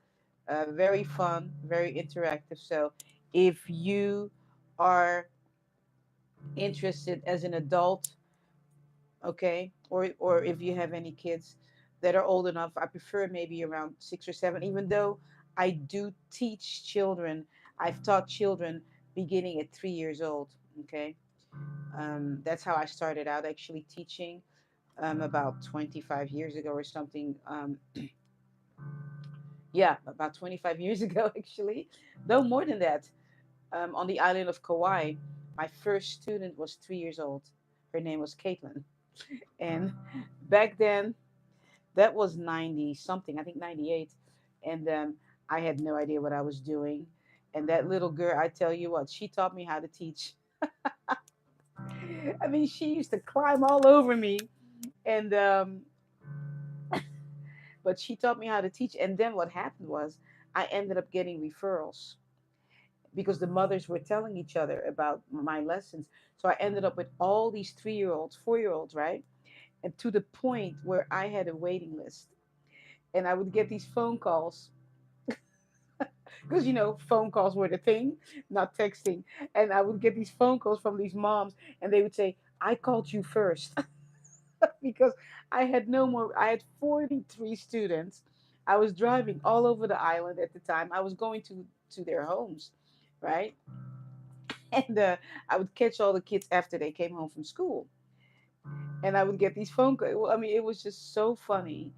[SPEAKER 1] Very fun, very interactive. So if you are interested as an adult, okay, or if you have any kids that are old enough, I prefer maybe around 6 or 7. Even though I do teach children, I've taught children beginning at 3 years old. Okay, that's how I started out actually teaching, about 25 years ago or something. Yeah, about 25 years ago actually, no more than that. On the island of Kauai, my first student was 3 years old. Her name was Caitlin, and back then that was 90 something, I think 98. And I had no idea what I was doing. And that little girl, I tell you what, she taught me how to teach. I mean, she used to climb all over me. And, but she taught me how to teach. And then what happened was I ended up getting referrals because the mothers were telling each other about my lessons. So I ended up with all these 3 year olds, 4 year olds, right? And to the point where I had a waiting list. And I would get these phone calls because phone calls were the thing, not texting. And I would get these phone calls from these moms, and they would say, "I called you first," because I had no more. I had 43 students. I was driving all over the island at the time. I was going to their homes, right? And I would catch all the kids after they came home from school, and I would get these phone calls. Well, I mean, it was just so funny,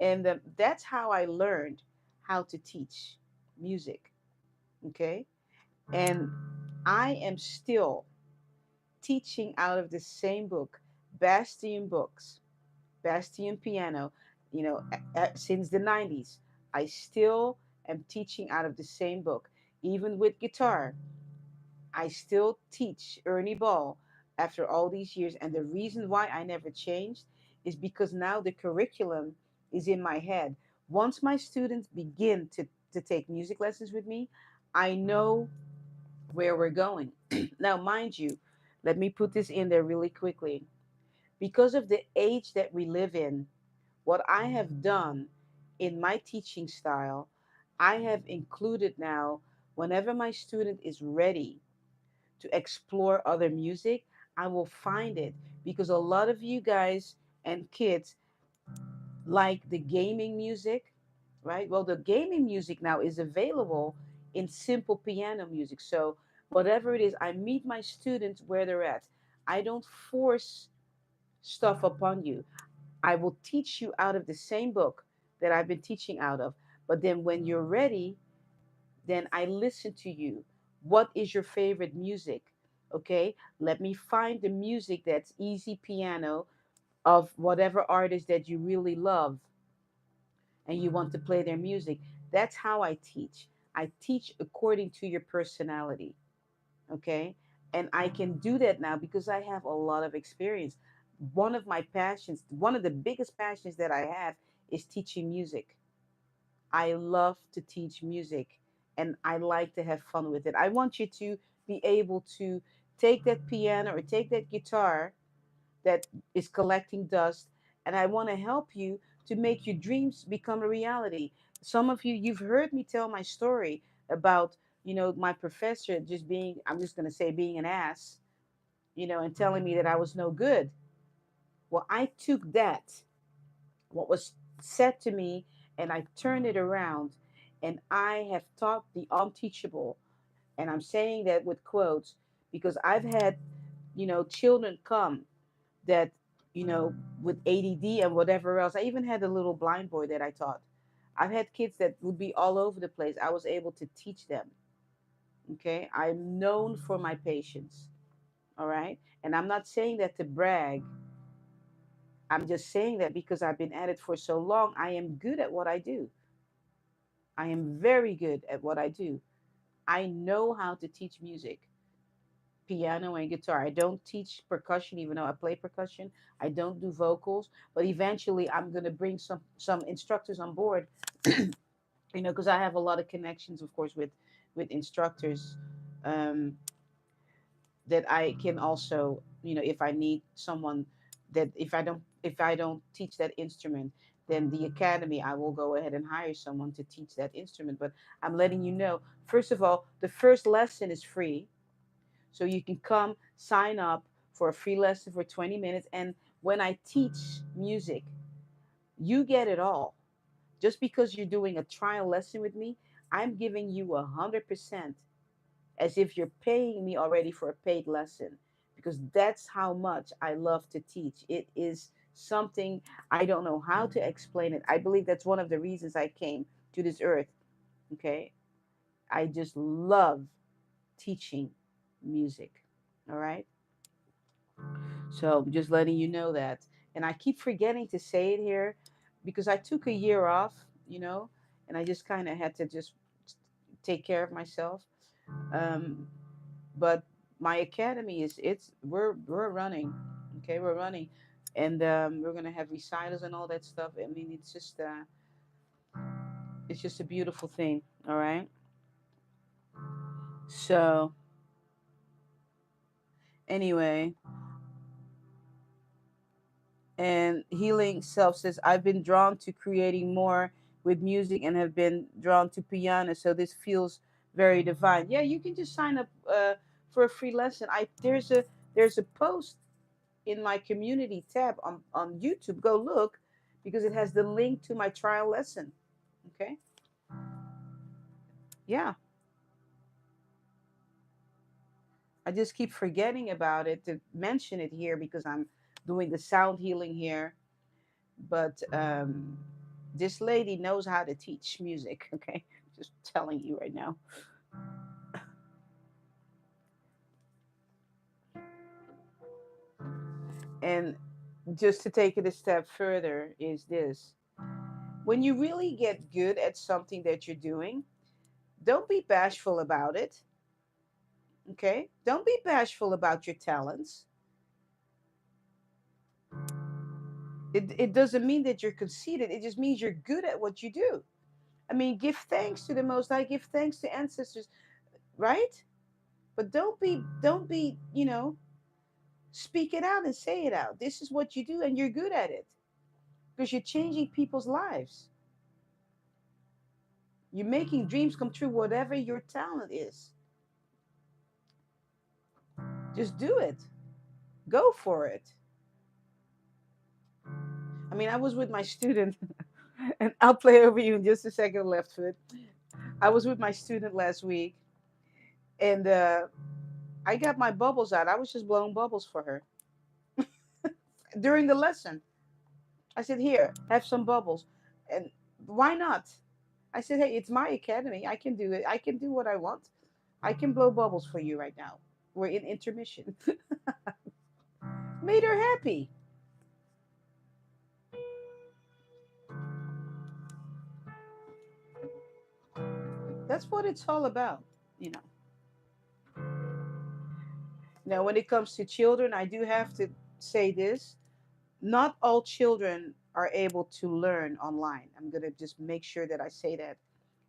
[SPEAKER 1] and that's how I learned how to teach music. Okay, and I am still teaching out of the same book, Bastion Books, Bastion Piano, since the 90s. I still am teaching out of the same book. Even with guitar, I still teach Ernie Ball after all these years. And the reason why I never changed is because now the curriculum is in my head. Once my students begin to take music lessons with me, I know where we're going. Now, mind you, let me put this in there really quickly. Because of the age that we live in, what I have done in my teaching style, I have included now, whenever my student is ready to explore other music, I will find it. Because a lot of you guys and kids like the gaming music, right? Well, the gaming music now is available in simple piano music. So, whatever it is, I meet my students where they're at. I don't force stuff upon you. I will teach you out of the same book that I've been teaching out of. But then when you're ready, then I listen to you. What is your favorite music? Okay, let me find the music that's easy piano of whatever artist that you really love and you want to play their music. That's how I teach. I teach according to your personality. Okay. And I can do that now because I have a lot of experience. One of my passions, one of the biggest passions that I have is teaching music. I love to teach music and I like to have fun with it. I want you to be able to take that piano or take that guitar that is collecting dust, and I want to help you to make your dreams become a reality. Some of you, you've heard me tell my story about, my professor just being, I'm just going to say, being an ass, and telling me that I was no good. Well, I took that, what was said to me, and I turned it around, and I have taught the unteachable. And I'm saying that with quotes because I've had, children come that, with ADD and whatever else. I even had a little blind boy that I taught. I've had kids that would be all over the place. I was able to teach them. Okay. I'm known for my patience. All right. And I'm not saying that to brag. I'm just saying that because I've been at it for so long, I am good at what I do. I am very good at what I do. I know how to teach music, piano and guitar. I don't teach percussion, even though I play percussion. I don't do vocals, but eventually I'm gonna bring some instructors on board. Because I have a lot of connections, of course, with instructors, um, that I can also, if I need someone that if I don't teach that instrument, then the academy, I will go ahead and hire someone to teach that instrument. But I'm letting you know, first of all, the first lesson is free. So you can come sign up for a free lesson for 20 minutes. And when I teach music, you get it all. Just because you're doing a trial lesson with me, I'm giving you 100%, as if you're paying me already for a paid lesson, because that's how much I love to teach. It is something, I don't know how to explain it. I believe that's one of the reasons I came to this earth. Okay. I just love teaching music. All right. So I'm just letting you know that. And I keep forgetting to say it here because I took a year off, you know, and I just kind of had to just take care of myself. Um, but my academy is, it's, we're running. Okay, we're running, and we're gonna have recitals and all that stuff. I mean, it's just a beautiful thing. All right. So anyway, and Healing Self says, I've been drawn to creating more with music and have been drawn to piano, so this feels very divine. Yeah, you can just sign up for a free lesson. I there's a post in my community tab on YouTube. Go look, because it has the link to my trial lesson. Okay. Yeah, I just keep forgetting about it to mention it here because I'm doing the sound healing here. But this lady knows how to teach music. Okay, just telling you right now. And just to take it a step further is this: when you really get good at something that you're doing, don't be bashful about it. Okay, don't be bashful about your talents. It doesn't mean that you're conceited. It just means you're good at what you do. I mean, give thanks to the Most High, give thanks to ancestors, right? But don't be, speak it out and say it out. This is what you do, and you're good at it because you're changing people's lives. You're making dreams come true, whatever your talent is. Just do it. Go for it. I mean, I was with my student, and I'll play over you in just a second, left foot. I was with my student last week, and I got my bubbles out. I was just blowing bubbles for her during the lesson. I said, "Here, have some bubbles." And why not? I said, "Hey, it's my academy. I can do it. I can do what I want. I can blow bubbles for you right now. We're in intermission." Made her happy. That's what it's all about, you know. Now, when it comes to children, I do have to say this: not all children are able to learn online. I'm going to just make sure that I say that.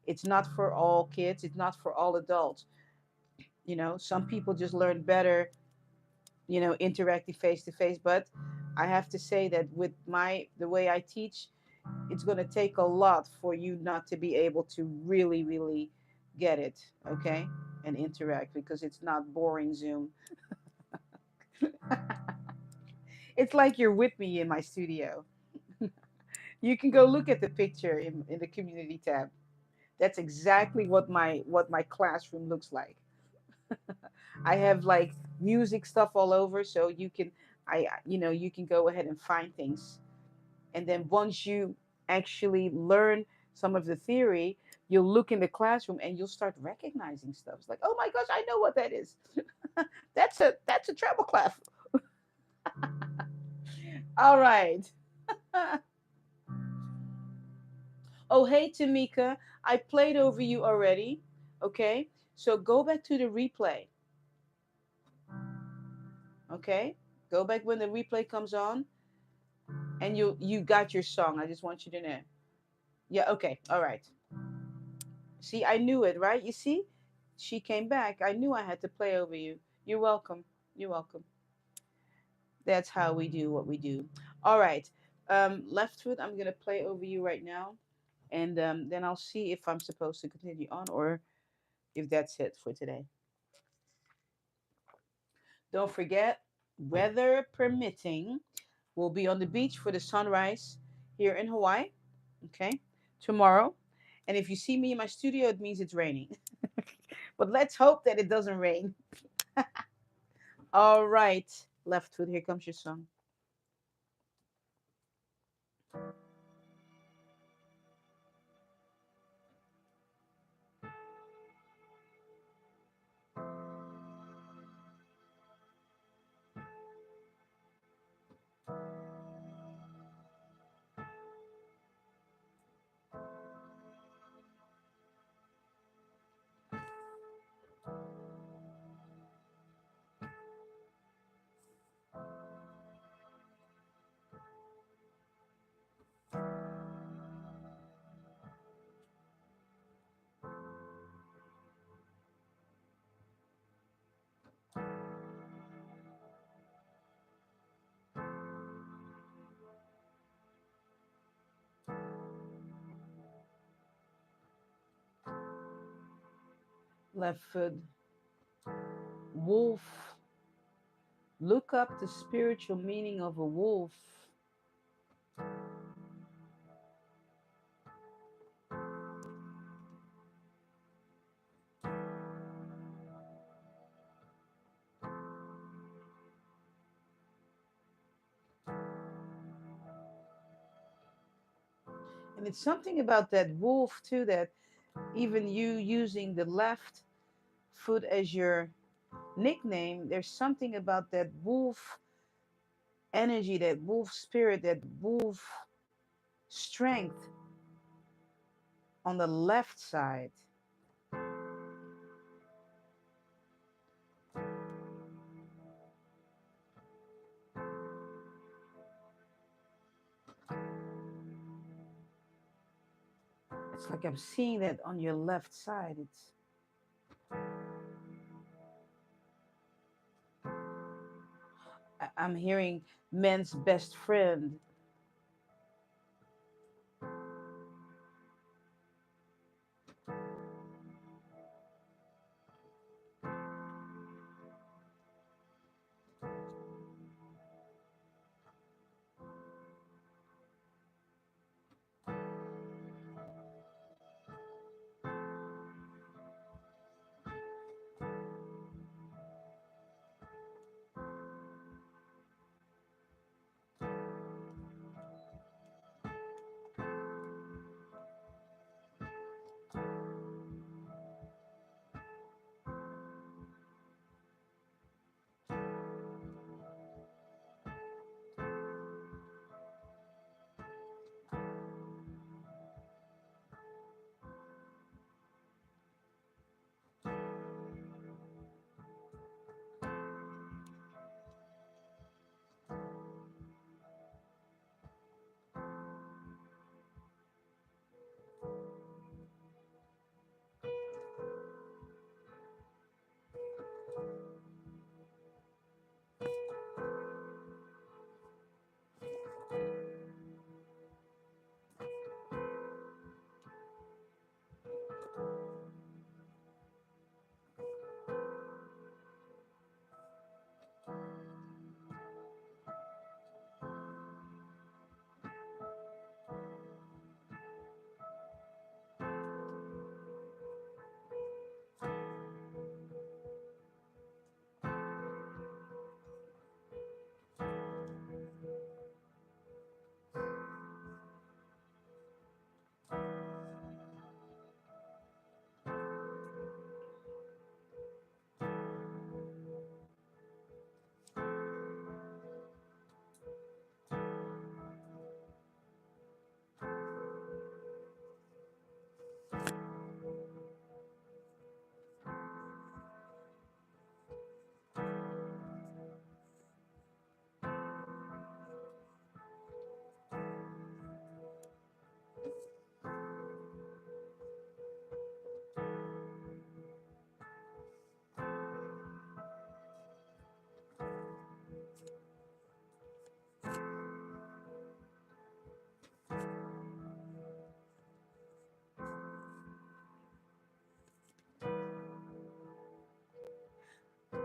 [SPEAKER 1] It's not for all kids, it's not for all adults. You know, some people just learn better, interacting face to face. But I have to say that with the way I teach, it's going to take a lot for you not to be able to really, really get it, okay, and interact, because it's not boring Zoom. It's like you're with me in my studio. You can go look at the picture in the community tab. That's exactly what my classroom looks like. I have like music stuff all over, so you can go ahead and find things. And then once you actually learn some of the theory, you'll look in the classroom and you'll start recognizing stuff. It's like, oh my gosh, I know what that is. That's a treble clef. All right. Oh, hey, Tamika, I played over you already. Okay, so go back to the replay. Okay, go back when the replay comes on, and you got your song. I just want you to know. Yeah. Okay. All right. See, I knew it, right? You see, she came back. I knew I had to play over you. You're welcome. You're welcome. That's how we do what we do. All right. Left foot, I'm gonna play over you right now, and then I'll see if I'm supposed to continue on or if that's it for today. Don't forget, weather permitting, we'll be on the beach for the sunrise here in Hawaii. Okay, tomorrow. And if you see me in my studio, it means it's raining. But let's hope that it doesn't rain. All right, left foot, here comes your song. Left foot, wolf. Look up the spiritual meaning of a wolf. And it's something about that wolf, too, that even you using the left foot as your nickname, there's something about that wolf energy, that wolf spirit, that wolf strength on the left side. It's like I'm seeing that on your left side. I'm hearing men's best friend.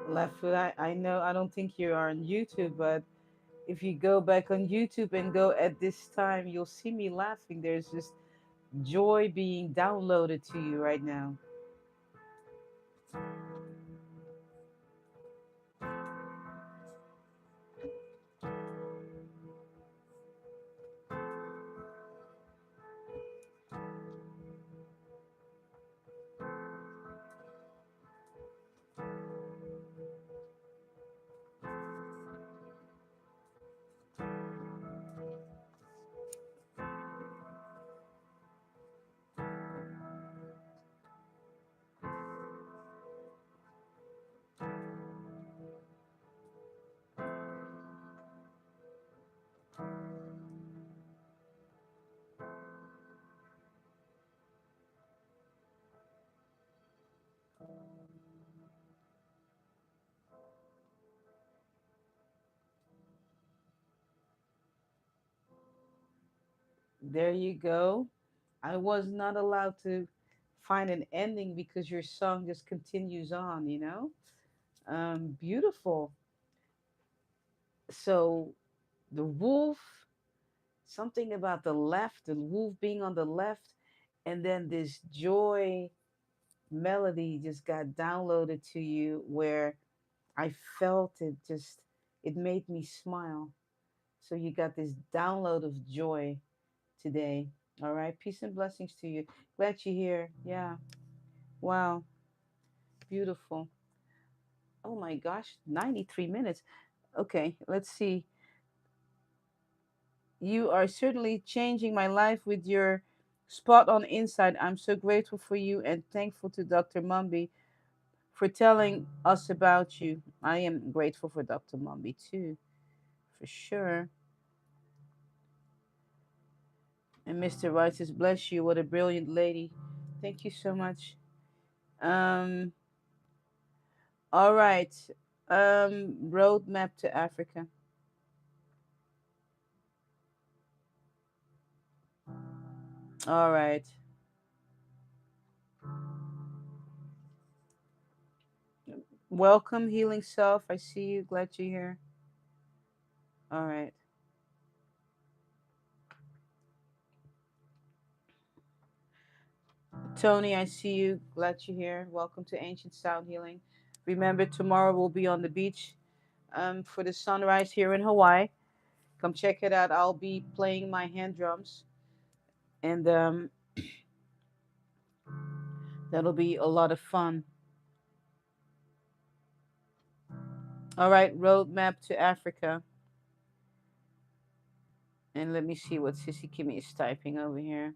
[SPEAKER 1] Left foot. I know. I don't think you are on YouTube, but if you go back on YouTube and go at this time, you'll see me laughing. There's just joy being downloaded to you right now. There you go. I was not allowed to find an ending because your song just continues on, you know? Beautiful. So the wolf, something about the left, the wolf being on the left, and then this joy melody just got downloaded to you where I felt it just, it made me smile. So you got this download of joy today. All right. Peace and blessings to you. Glad you're here. Yeah. Wow. Beautiful. Oh my gosh. 93 minutes. Okay. Let's see. You are certainly changing my life with your spot on insight. I'm so grateful for you and thankful to Dr. Mumby for telling us about you. I am grateful for Dr. Mumby too, for sure. And Mr. White says, bless you. What a brilliant lady. Thank you so much. Um, all right. Roadmap to Africa. All right. Welcome, Healing Self. I see you. Glad you're here. All right. Tony, I see you. Glad you're here. Welcome to Ancient Sound Healing. Remember, tomorrow we'll be on the beach for the sunrise here in Hawaii. Come check it out. I'll be playing my hand drums, and that'll be a lot of fun. All right, roadmap to Africa. And let me see what Sissy Kimmy is typing over here.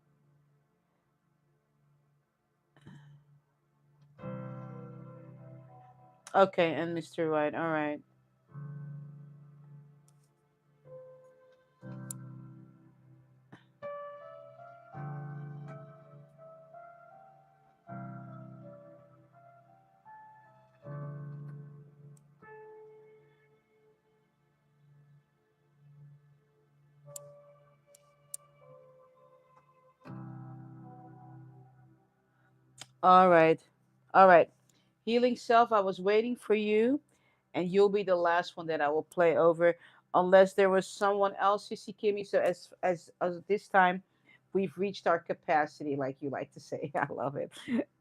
[SPEAKER 1] Okay, and Mr. White. All right. All right. All right. Healing Self, I was waiting for you, and you'll be the last one that I will play over, unless there was someone else, Sissy Kimmy. So as this time, we've reached our capacity, like you like to say. I love it,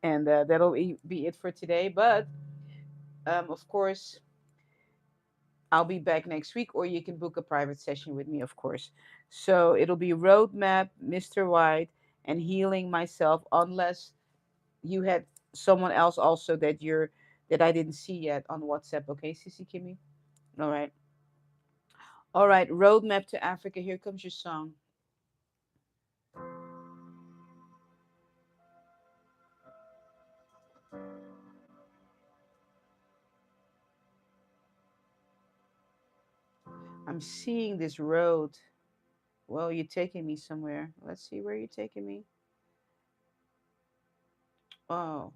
[SPEAKER 1] and that'll be it for today. But of course, I'll be back next week, or you can book a private session with me, of course. So it'll be Roadmap, Mr. White, and Healing Myself, unless you had someone else also that I didn't see yet on WhatsApp. Okay, Sissy Kimmy. All right. All right. Roadmap to Africa. Here comes your song. I'm seeing this road. Well, you're taking me somewhere. Let's see where you're taking me. Oh,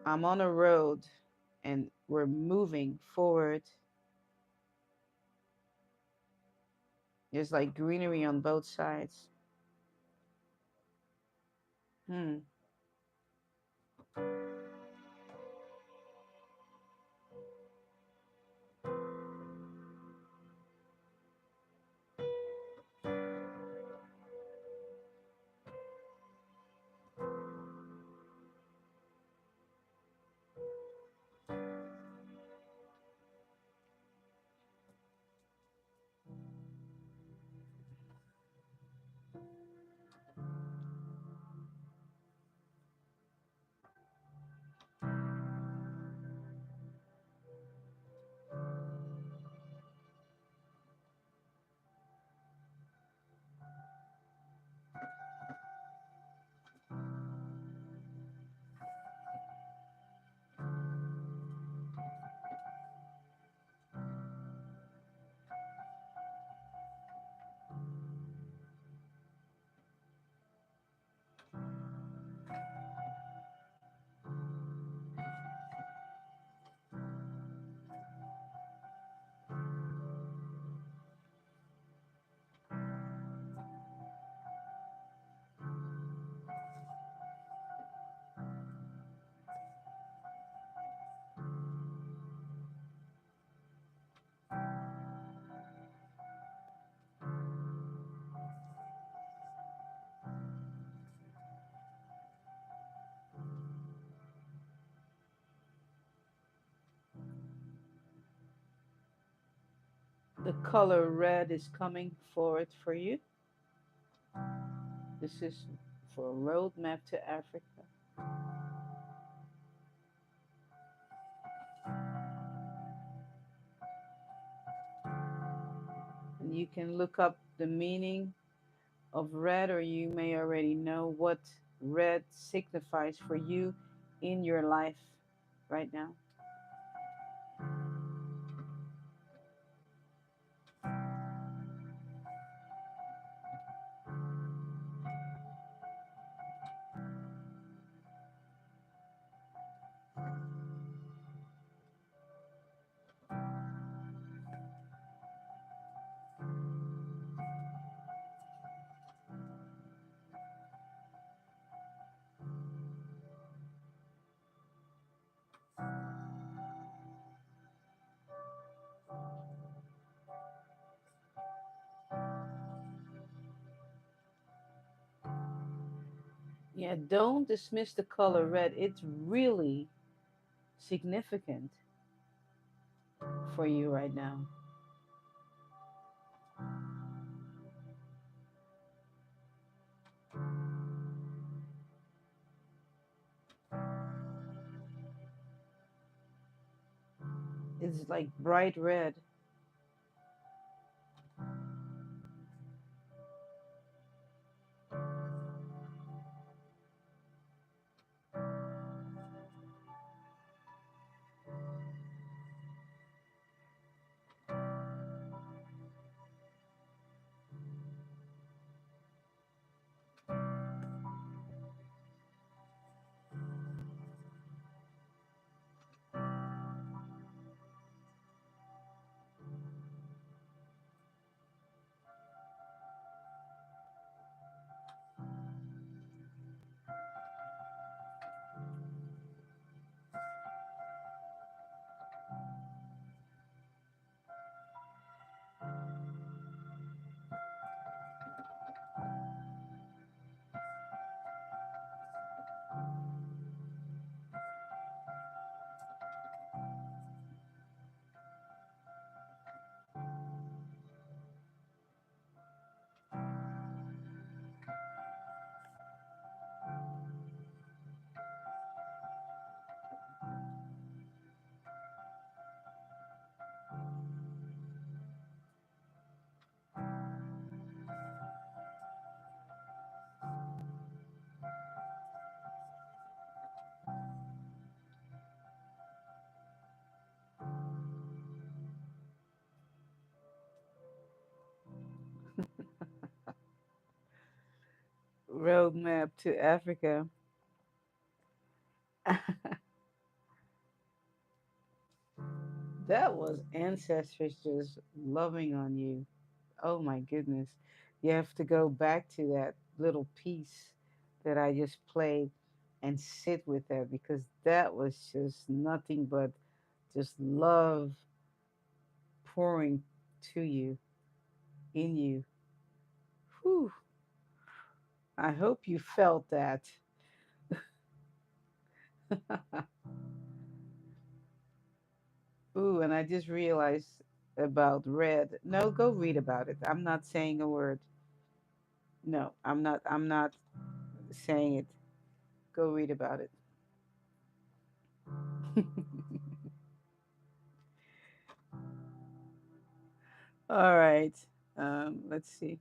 [SPEAKER 1] I'm on a road and we're moving forward. There's like greenery on both sides. Hmm. The color red is coming forward for you. This is for a roadmap to Africa. And you can look up the meaning of red, or you may already know what red signifies for you in your life right now. Yeah, don't dismiss the color red. It's really significant for you right now. It's like bright red. Roadmap to Africa. That was ancestors just loving on you. Oh my goodness. You have to go back to that little piece that I just played and sit with that, because that was just nothing but just love pouring to you, in you. Whew. I hope you felt that. Ooh, and I just realized about red. No, go read about it. I'm not saying a word. No, I'm not saying it. Go read about it. All right. Let's see.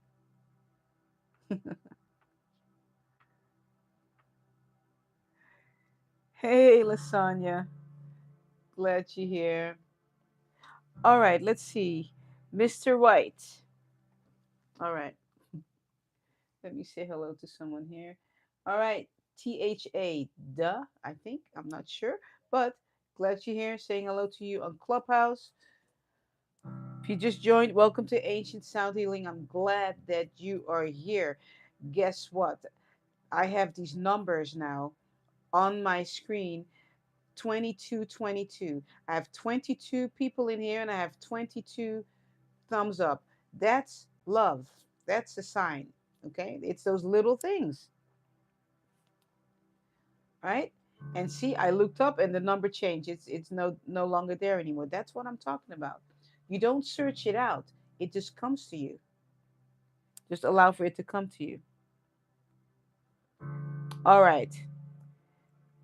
[SPEAKER 1] Hey, Lasagna. Glad you're here. All right, let's see. Mr. White. All right. Let me say hello to someone here. All right. THA, duh, I think. I'm not sure. But glad you're here. Saying hello to you on Clubhouse. If you just joined, welcome to Ancient Sound Healing. I'm glad that you are here. Guess what? I have these numbers now on my screen. 2222. I have 22 people in here and I have 22 thumbs up. That's love. That's a sign. Okay? It's those little things, right? And see, I looked up and the number changed. It's no longer there anymore. That's what I'm talking about. You don't search it out. It just comes to you. Just allow for it to come to you. All right.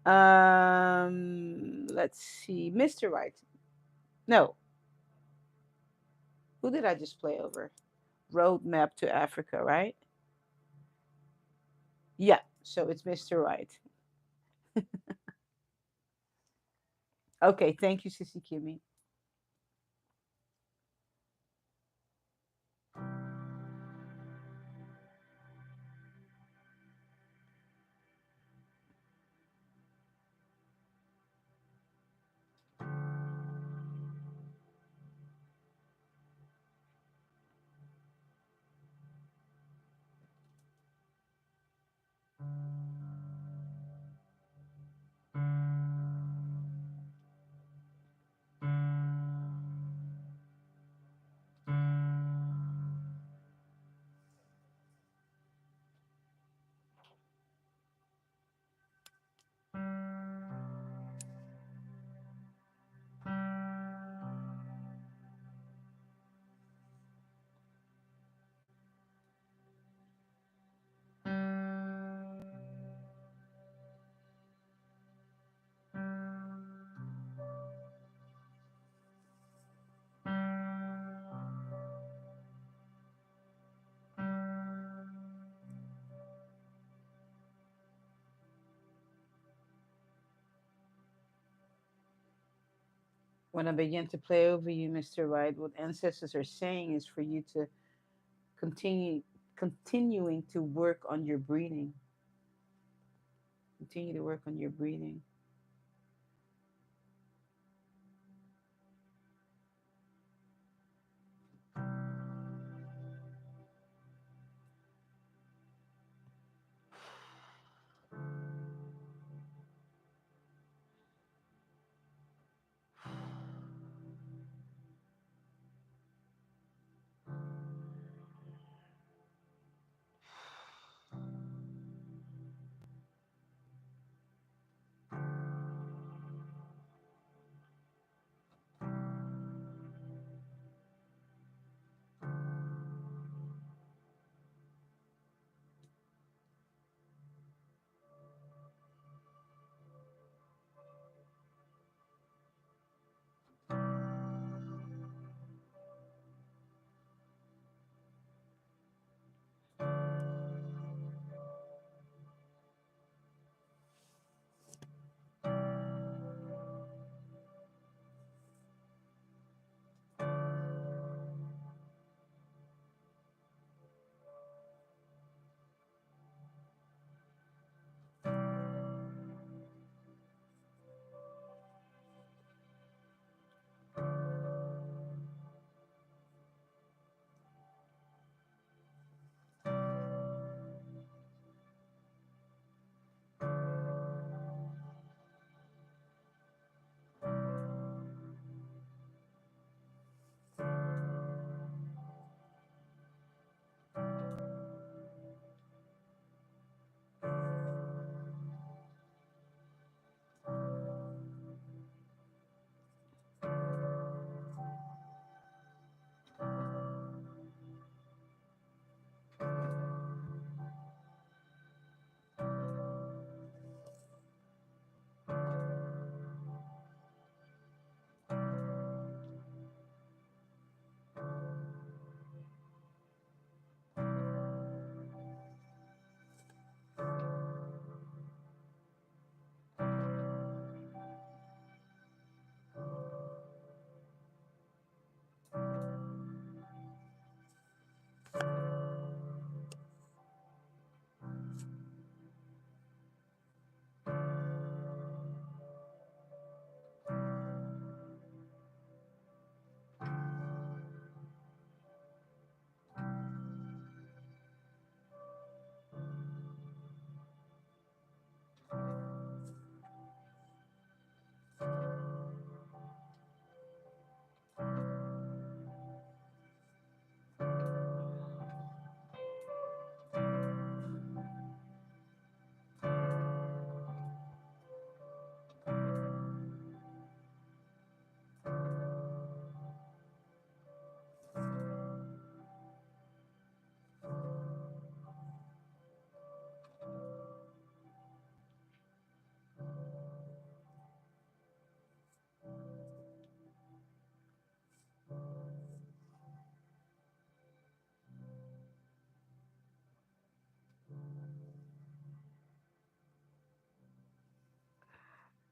[SPEAKER 1] Let's see. Mr. Right. No. Who did I just play over? Roadmap to Africa, right? Yeah. So it's Mr. Right. Okay. Thank you, Sissy Kimmy. When I begin to play over you, Mr. Right, what ancestors are saying is for you to continue continuing to work on your breathing. Continue to work on your breathing.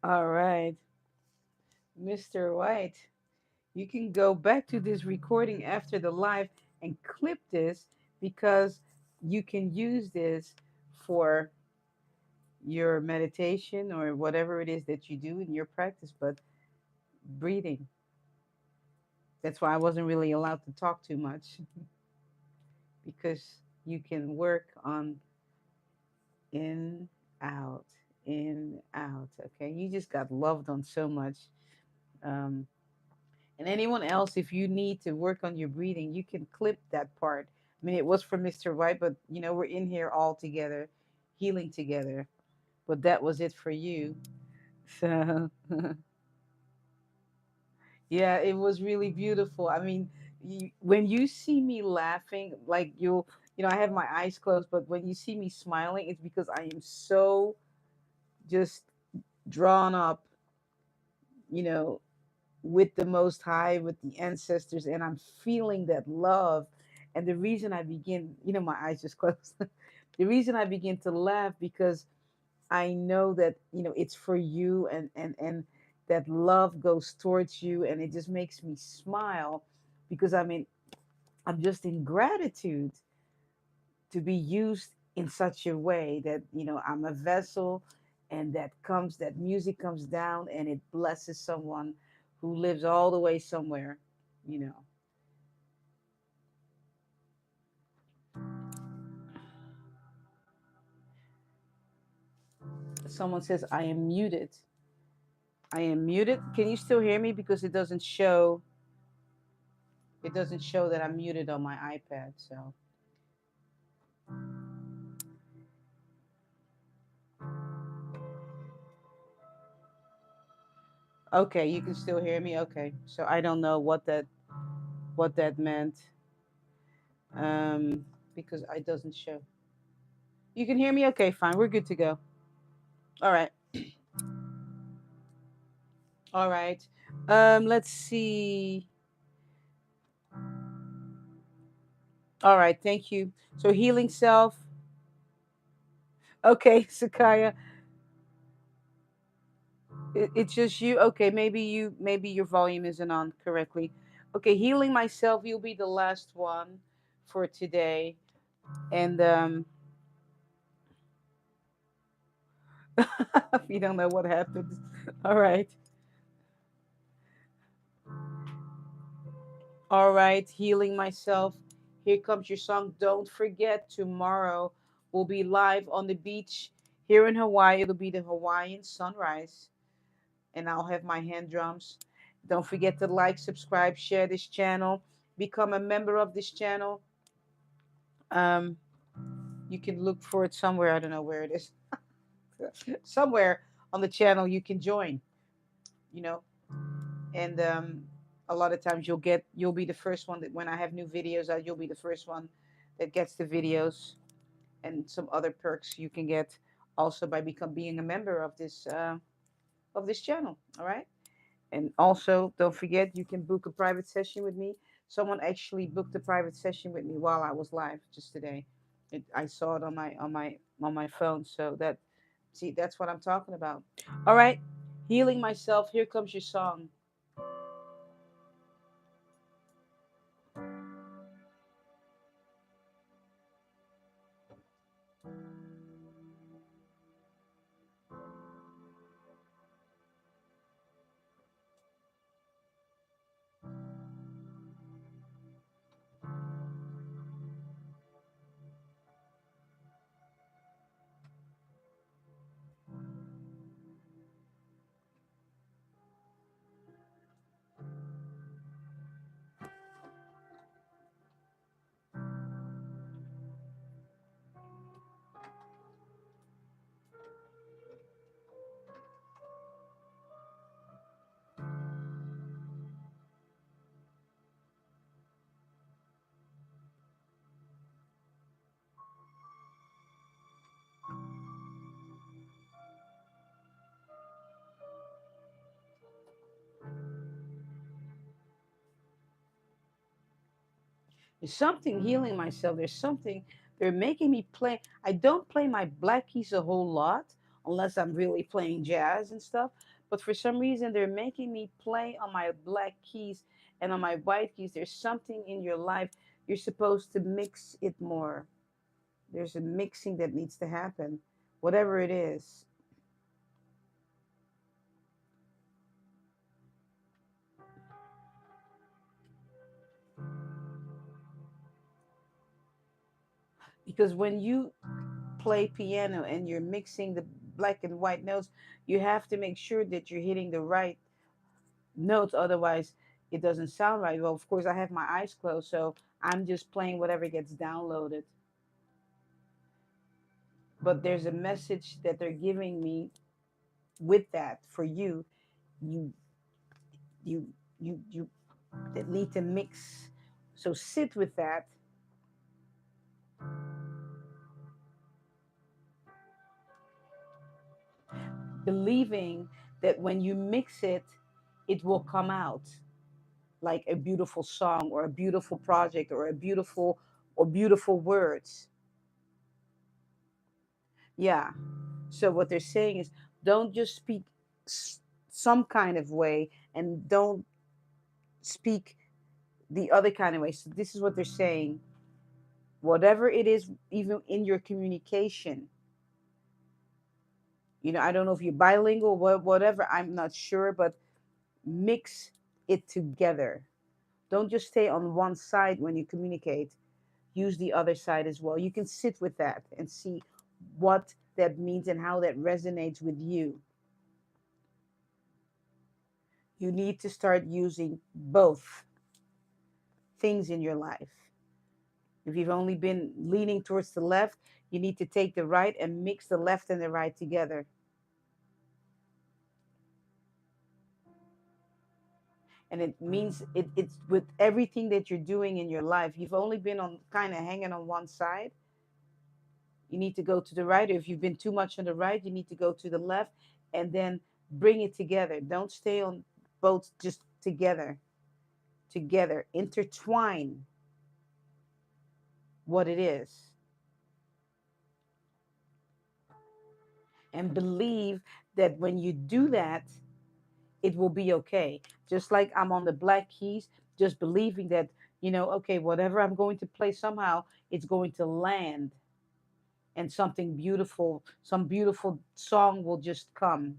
[SPEAKER 1] All right, Mr. White. You can go back to this recording after the live and clip this because you can use this for your meditation or whatever it is that you do in your practice. But breathing, that's why I wasn't really allowed to talk too much because you can work on in, out, in, out. Okay. You just got loved on so much. Um, And anyone else, if you need to work on your breathing, you can clip that part. I mean, it was for Mr. White, but we're in here all together, healing together. But that was it for you. So, yeah, it was really beautiful. I mean, when you see me laughing, like I have my eyes closed, but when you see me smiling, it's because I am so just drawn up, you know, with the Most High, with the ancestors, and I'm feeling that love. And the reason I begin, my eyes just closed. The reason I begin to laugh because I know that it's for you, and that love goes towards you, and it just makes me smile because I'm just in gratitude to be used in such a way that I'm a vessel, and that music comes down and it blesses someone who lives all the way somewhere you know Someone says I am muted. Can you still hear me? Because it doesn't show that I'm muted on my iPad. So okay, you can still hear me. Okay, so I don't know what that meant, um because it doesn't show. You can hear me. Okay, fine, we're good to go. All right. All right. Let's see. All right, thank you. So healing self. Okay, Sakaya, it's just you. Okay, maybe your volume isn't on correctly. Okay, healing myself. You'll be the last one for today, and you don't know what happens. All right, all right. Healing myself. Here comes your song. Don't forget, tomorrow we'll be live on the beach here in Hawaii. It'll be the Hawaiian sunrise, and I'll have my hand drums. Don't forget to like, subscribe, share this channel, become a member of this channel. Um, you can look for it somewhere. I don't know where it is. Somewhere on the channel you can join. You know, and a lot of times you'll be the first one that when I have new videos out, you'll be the first one that gets the videos, and some other perks you can get also by being a member of this channel. All right. And also, don't forget, you can book a private session with me. Someone actually booked a private session with me while I was live just today. I saw it on my phone. So that's what I'm talking about. All right, healing myself. Here comes your song. There's something healing myself. There's something they're making me play. I don't play my black keys a whole lot unless I'm really playing jazz and stuff. But for some reason, they're making me play on my black keys and on my white keys. There's something in your life. You're supposed to mix it more. There's a mixing that needs to happen, whatever it is. Because when you play piano and you're mixing the black and white notes, you have to make sure that you're hitting the right notes. Otherwise, it doesn't sound right. Well, of course, I have my eyes closed, so I'm just playing whatever gets downloaded. But there's a message that they're giving me with that for you. You, you, you that need to mix. So sit with that, believing that when you mix it, it will come out like a beautiful song or a beautiful project or a beautiful or beautiful words. Yeah. So what they're saying is don't just speak some kind of way and don't speak the other kind of way. So this is what they're saying. Whatever it is, even in your communication, I don't know if you're bilingual, whatever, I'm not sure, but mix it together. Don't just stay on one side when you communicate. Use the other side as well. You can sit with that and see what that means and how that resonates with you. You need to start using both things in your life. If you've only been leaning towards the left, you need to take the right and mix the left and the right together. And it means it's with everything that you're doing in your life. You've only been on kind of hanging on one side. You need to go to the right. Or if you've been too much on the right, you need to go to the left and then bring it together. Don't stay on both, just together, together. Intertwine what it is and believe that when you do that, it will be okay. Just like I'm on the black keys, just believing that, okay, whatever I'm going to play, somehow it's going to land and something beautiful, some beautiful song will just come.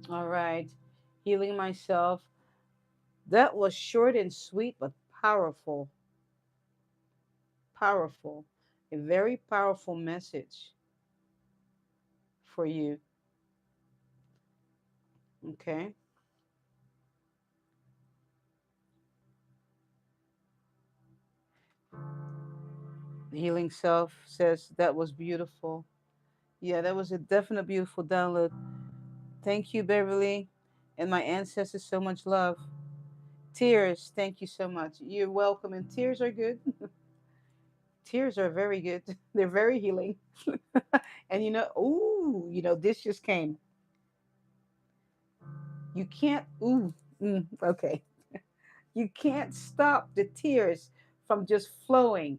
[SPEAKER 1] All right. Healing myself. That was short and sweet, but powerful. Powerful. A very powerful message for you. Okay. Healing Self says that was beautiful. Yeah, that was a definite beautiful download. Thank you, Beverly. And my ancestors, so much love. Tears, thank you so much. You're welcome. And tears are good. Tears are very good. They're very healing. And ooh, this just came. You can't, ooh, okay. You can't stop the tears from just flowing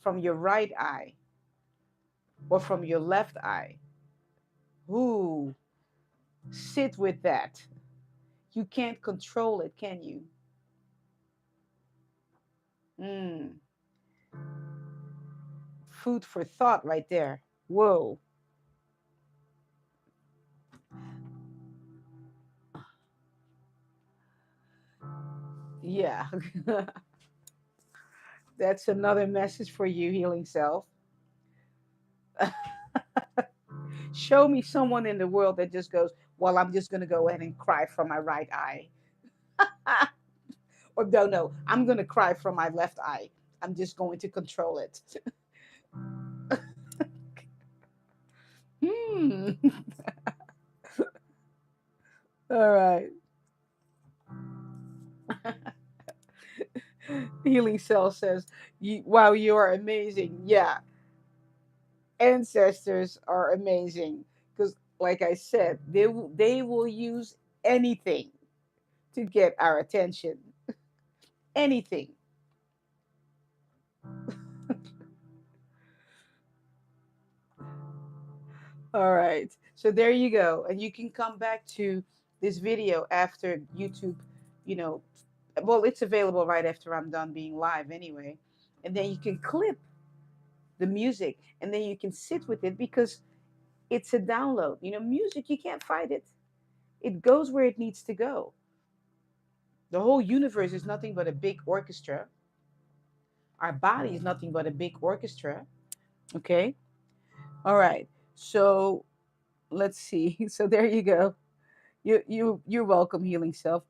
[SPEAKER 1] from your right eye or from your left eye. Ooh, sit with that. You can't control it, can you? Mm, food for thought right there. Whoa. Yeah. That's another message for you, healing self. Show me someone in the world that just goes, well, I'm just going to go ahead and cry from my right eye. Or no, no, I'm going to cry from my left eye. I'm just going to control it. Hmm. All right. Healing Cell says, wow, you are amazing. Yeah, ancestors are amazing because, like I said, they will use anything to get our attention. Anything. All right. So there you go. And you can come back to this video after YouTube, you know, well, it's available right after I'm done being live anyway. And then you can clip the music and then you can sit with it because it's a download. Music, you can't fight it. It goes where it needs to go. The whole universe is nothing but a big orchestra. Our body is nothing but a big orchestra. Okay. All right. So let's see. So there you go. You're welcome, Healing Self.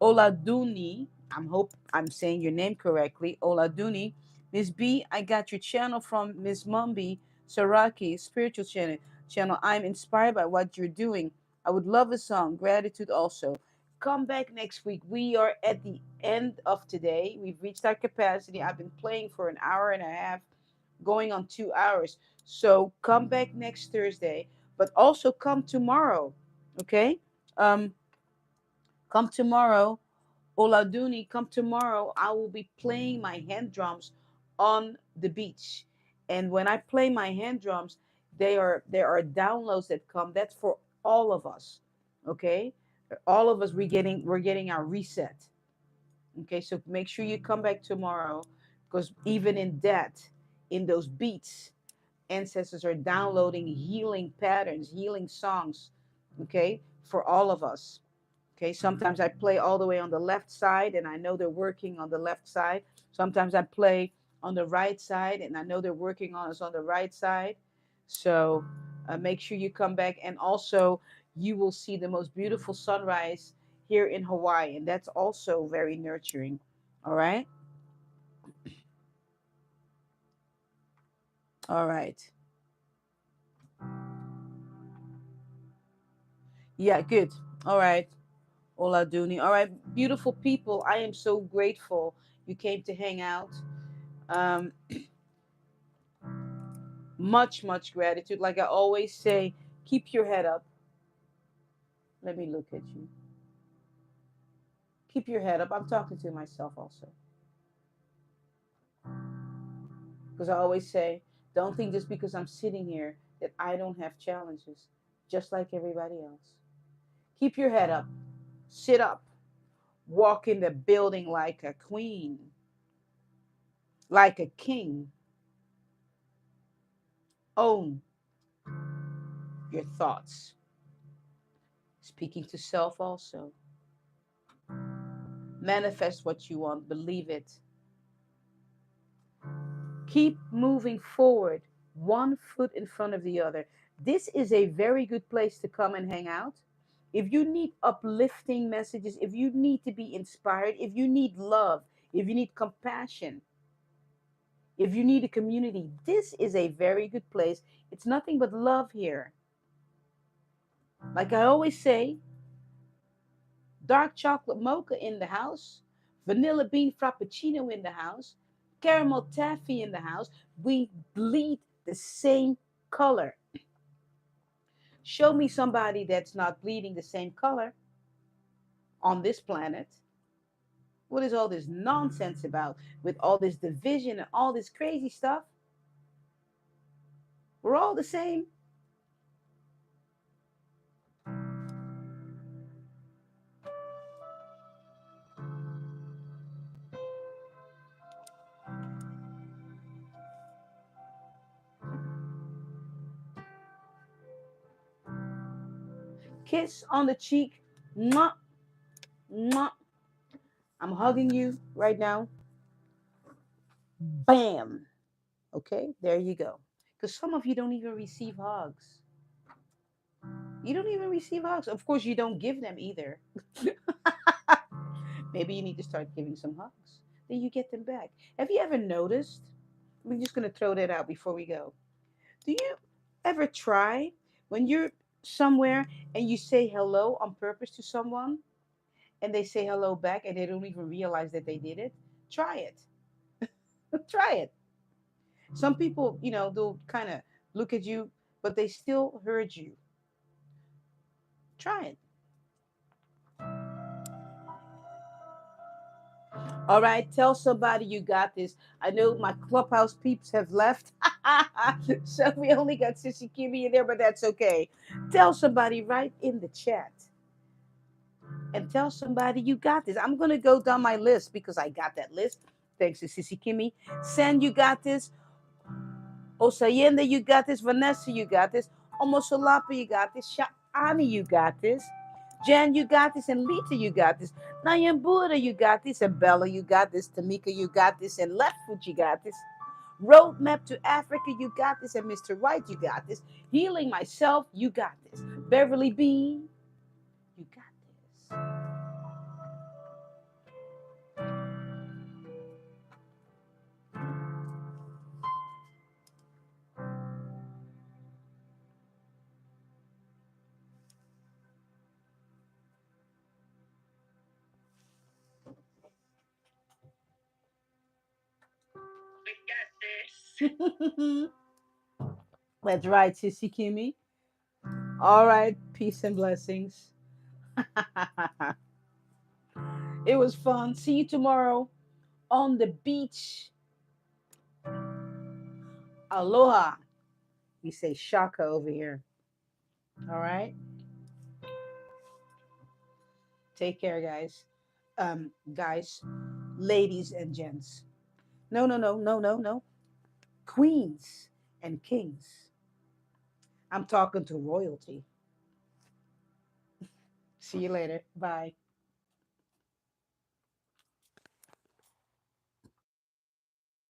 [SPEAKER 1] Oladuni, hope I'm saying your name correctly. Oladuni, Miss B, I got your channel from Miss Mumby Saraki, spiritual channel. I'm inspired by what you're doing. I would love a song. Gratitude also. Come back next week. We are at the end of today. We've reached our capacity. I've been playing for an hour and a half, going on 2 hours. So come back next Thursday, but also come tomorrow. Okay? Um, come tomorrow. Oladuni, come tomorrow. I will be playing my hand drums on the beach. And when I play my hand drums, there are downloads that come. That's for all of us. Okay? All of us we're getting our reset. Okay, so make sure you come back tomorrow because even in that, in those beats, ancestors are downloading healing patterns, healing songs, okay, for all of us. Okay, sometimes I play all the way on the left side and I know they're working on the left side. Sometimes I play on the right side and I know they're working on us on the right side. So make sure you come back, and also you will see the most beautiful sunrise here in Hawaii, and that's also very nurturing. All right, all right, yeah, good. All right, Oladuni. All right, beautiful people. I am so grateful you came to hang out. Um, much, much gratitude. Like I always say, keep your head up. Let me look at you. Keep your head up. I'm talking to myself also. Because I always say, don't think just because I'm sitting here that I don't have challenges, just like everybody else. Keep your head up. Sit up. Walk in the building like a queen, like a king. Own your thoughts. Speaking to self also. Manifest what you want. Believe it. Keep moving forward, one foot in front of the other. This is a very good place to come and hang out. If you need uplifting messages, if you need to be inspired, if you need love, if you need compassion, if you need a community, this is a very good place. It's nothing but love here. Like I always say, dark chocolate mocha in the house, vanilla bean frappuccino in the house, caramel taffy in the house. We bleed the same color. Show me somebody that's not bleeding the same color on this planet. What is all this nonsense about with all this division and all this crazy stuff? We're all the same. Kiss on the cheek. Mwah, mwah. I'm hugging you right now. Bam. Okay, there you go. Because some of you don't even receive hugs. You don't even receive hugs. Of course, you don't give them either. Maybe you need to start giving some hugs. Then you get them back. Have you ever noticed? We're just going to throw that out before we go. Do you ever try when you're somewhere and you say hello on purpose to someone and they say hello back and they don't even realize that they did it? Try it. Try it. Some people, they'll kind of look at you, but they still heard you. Try it. All right, tell somebody you got this. I know my clubhouse peeps have left, so we only got Sissy Kimmy in there, but that's okay. Tell somebody right in the chat and tell somebody you got this. I'm gonna go down my list because I got that list. Thanks to Sissy Kimmy. Sen, you got this. Osayenda, you got this. Vanessa, you got this. Omosolapa, you got this. Sha'ani, you got this. Jan, you got this. And Lita, you got this. Nayambura, you got this. And Bella, you got this. Tamika, you got this. And Leftfoot, you got this. Roadmap to Africa, you got this. And Mr. Right, you got this. Healing myself, you got this. Beverly B, you got this.
[SPEAKER 2] We got this.
[SPEAKER 1] That's right, Sissy Kimmy. All right, peace and blessings. It was fun. See you tomorrow on the beach. Aloha. We say shaka over here. All right. Take care, guys. Guys, ladies and gents. No, no, no, no, no, no. Queens and kings. I'm talking to royalty. See you later. Bye.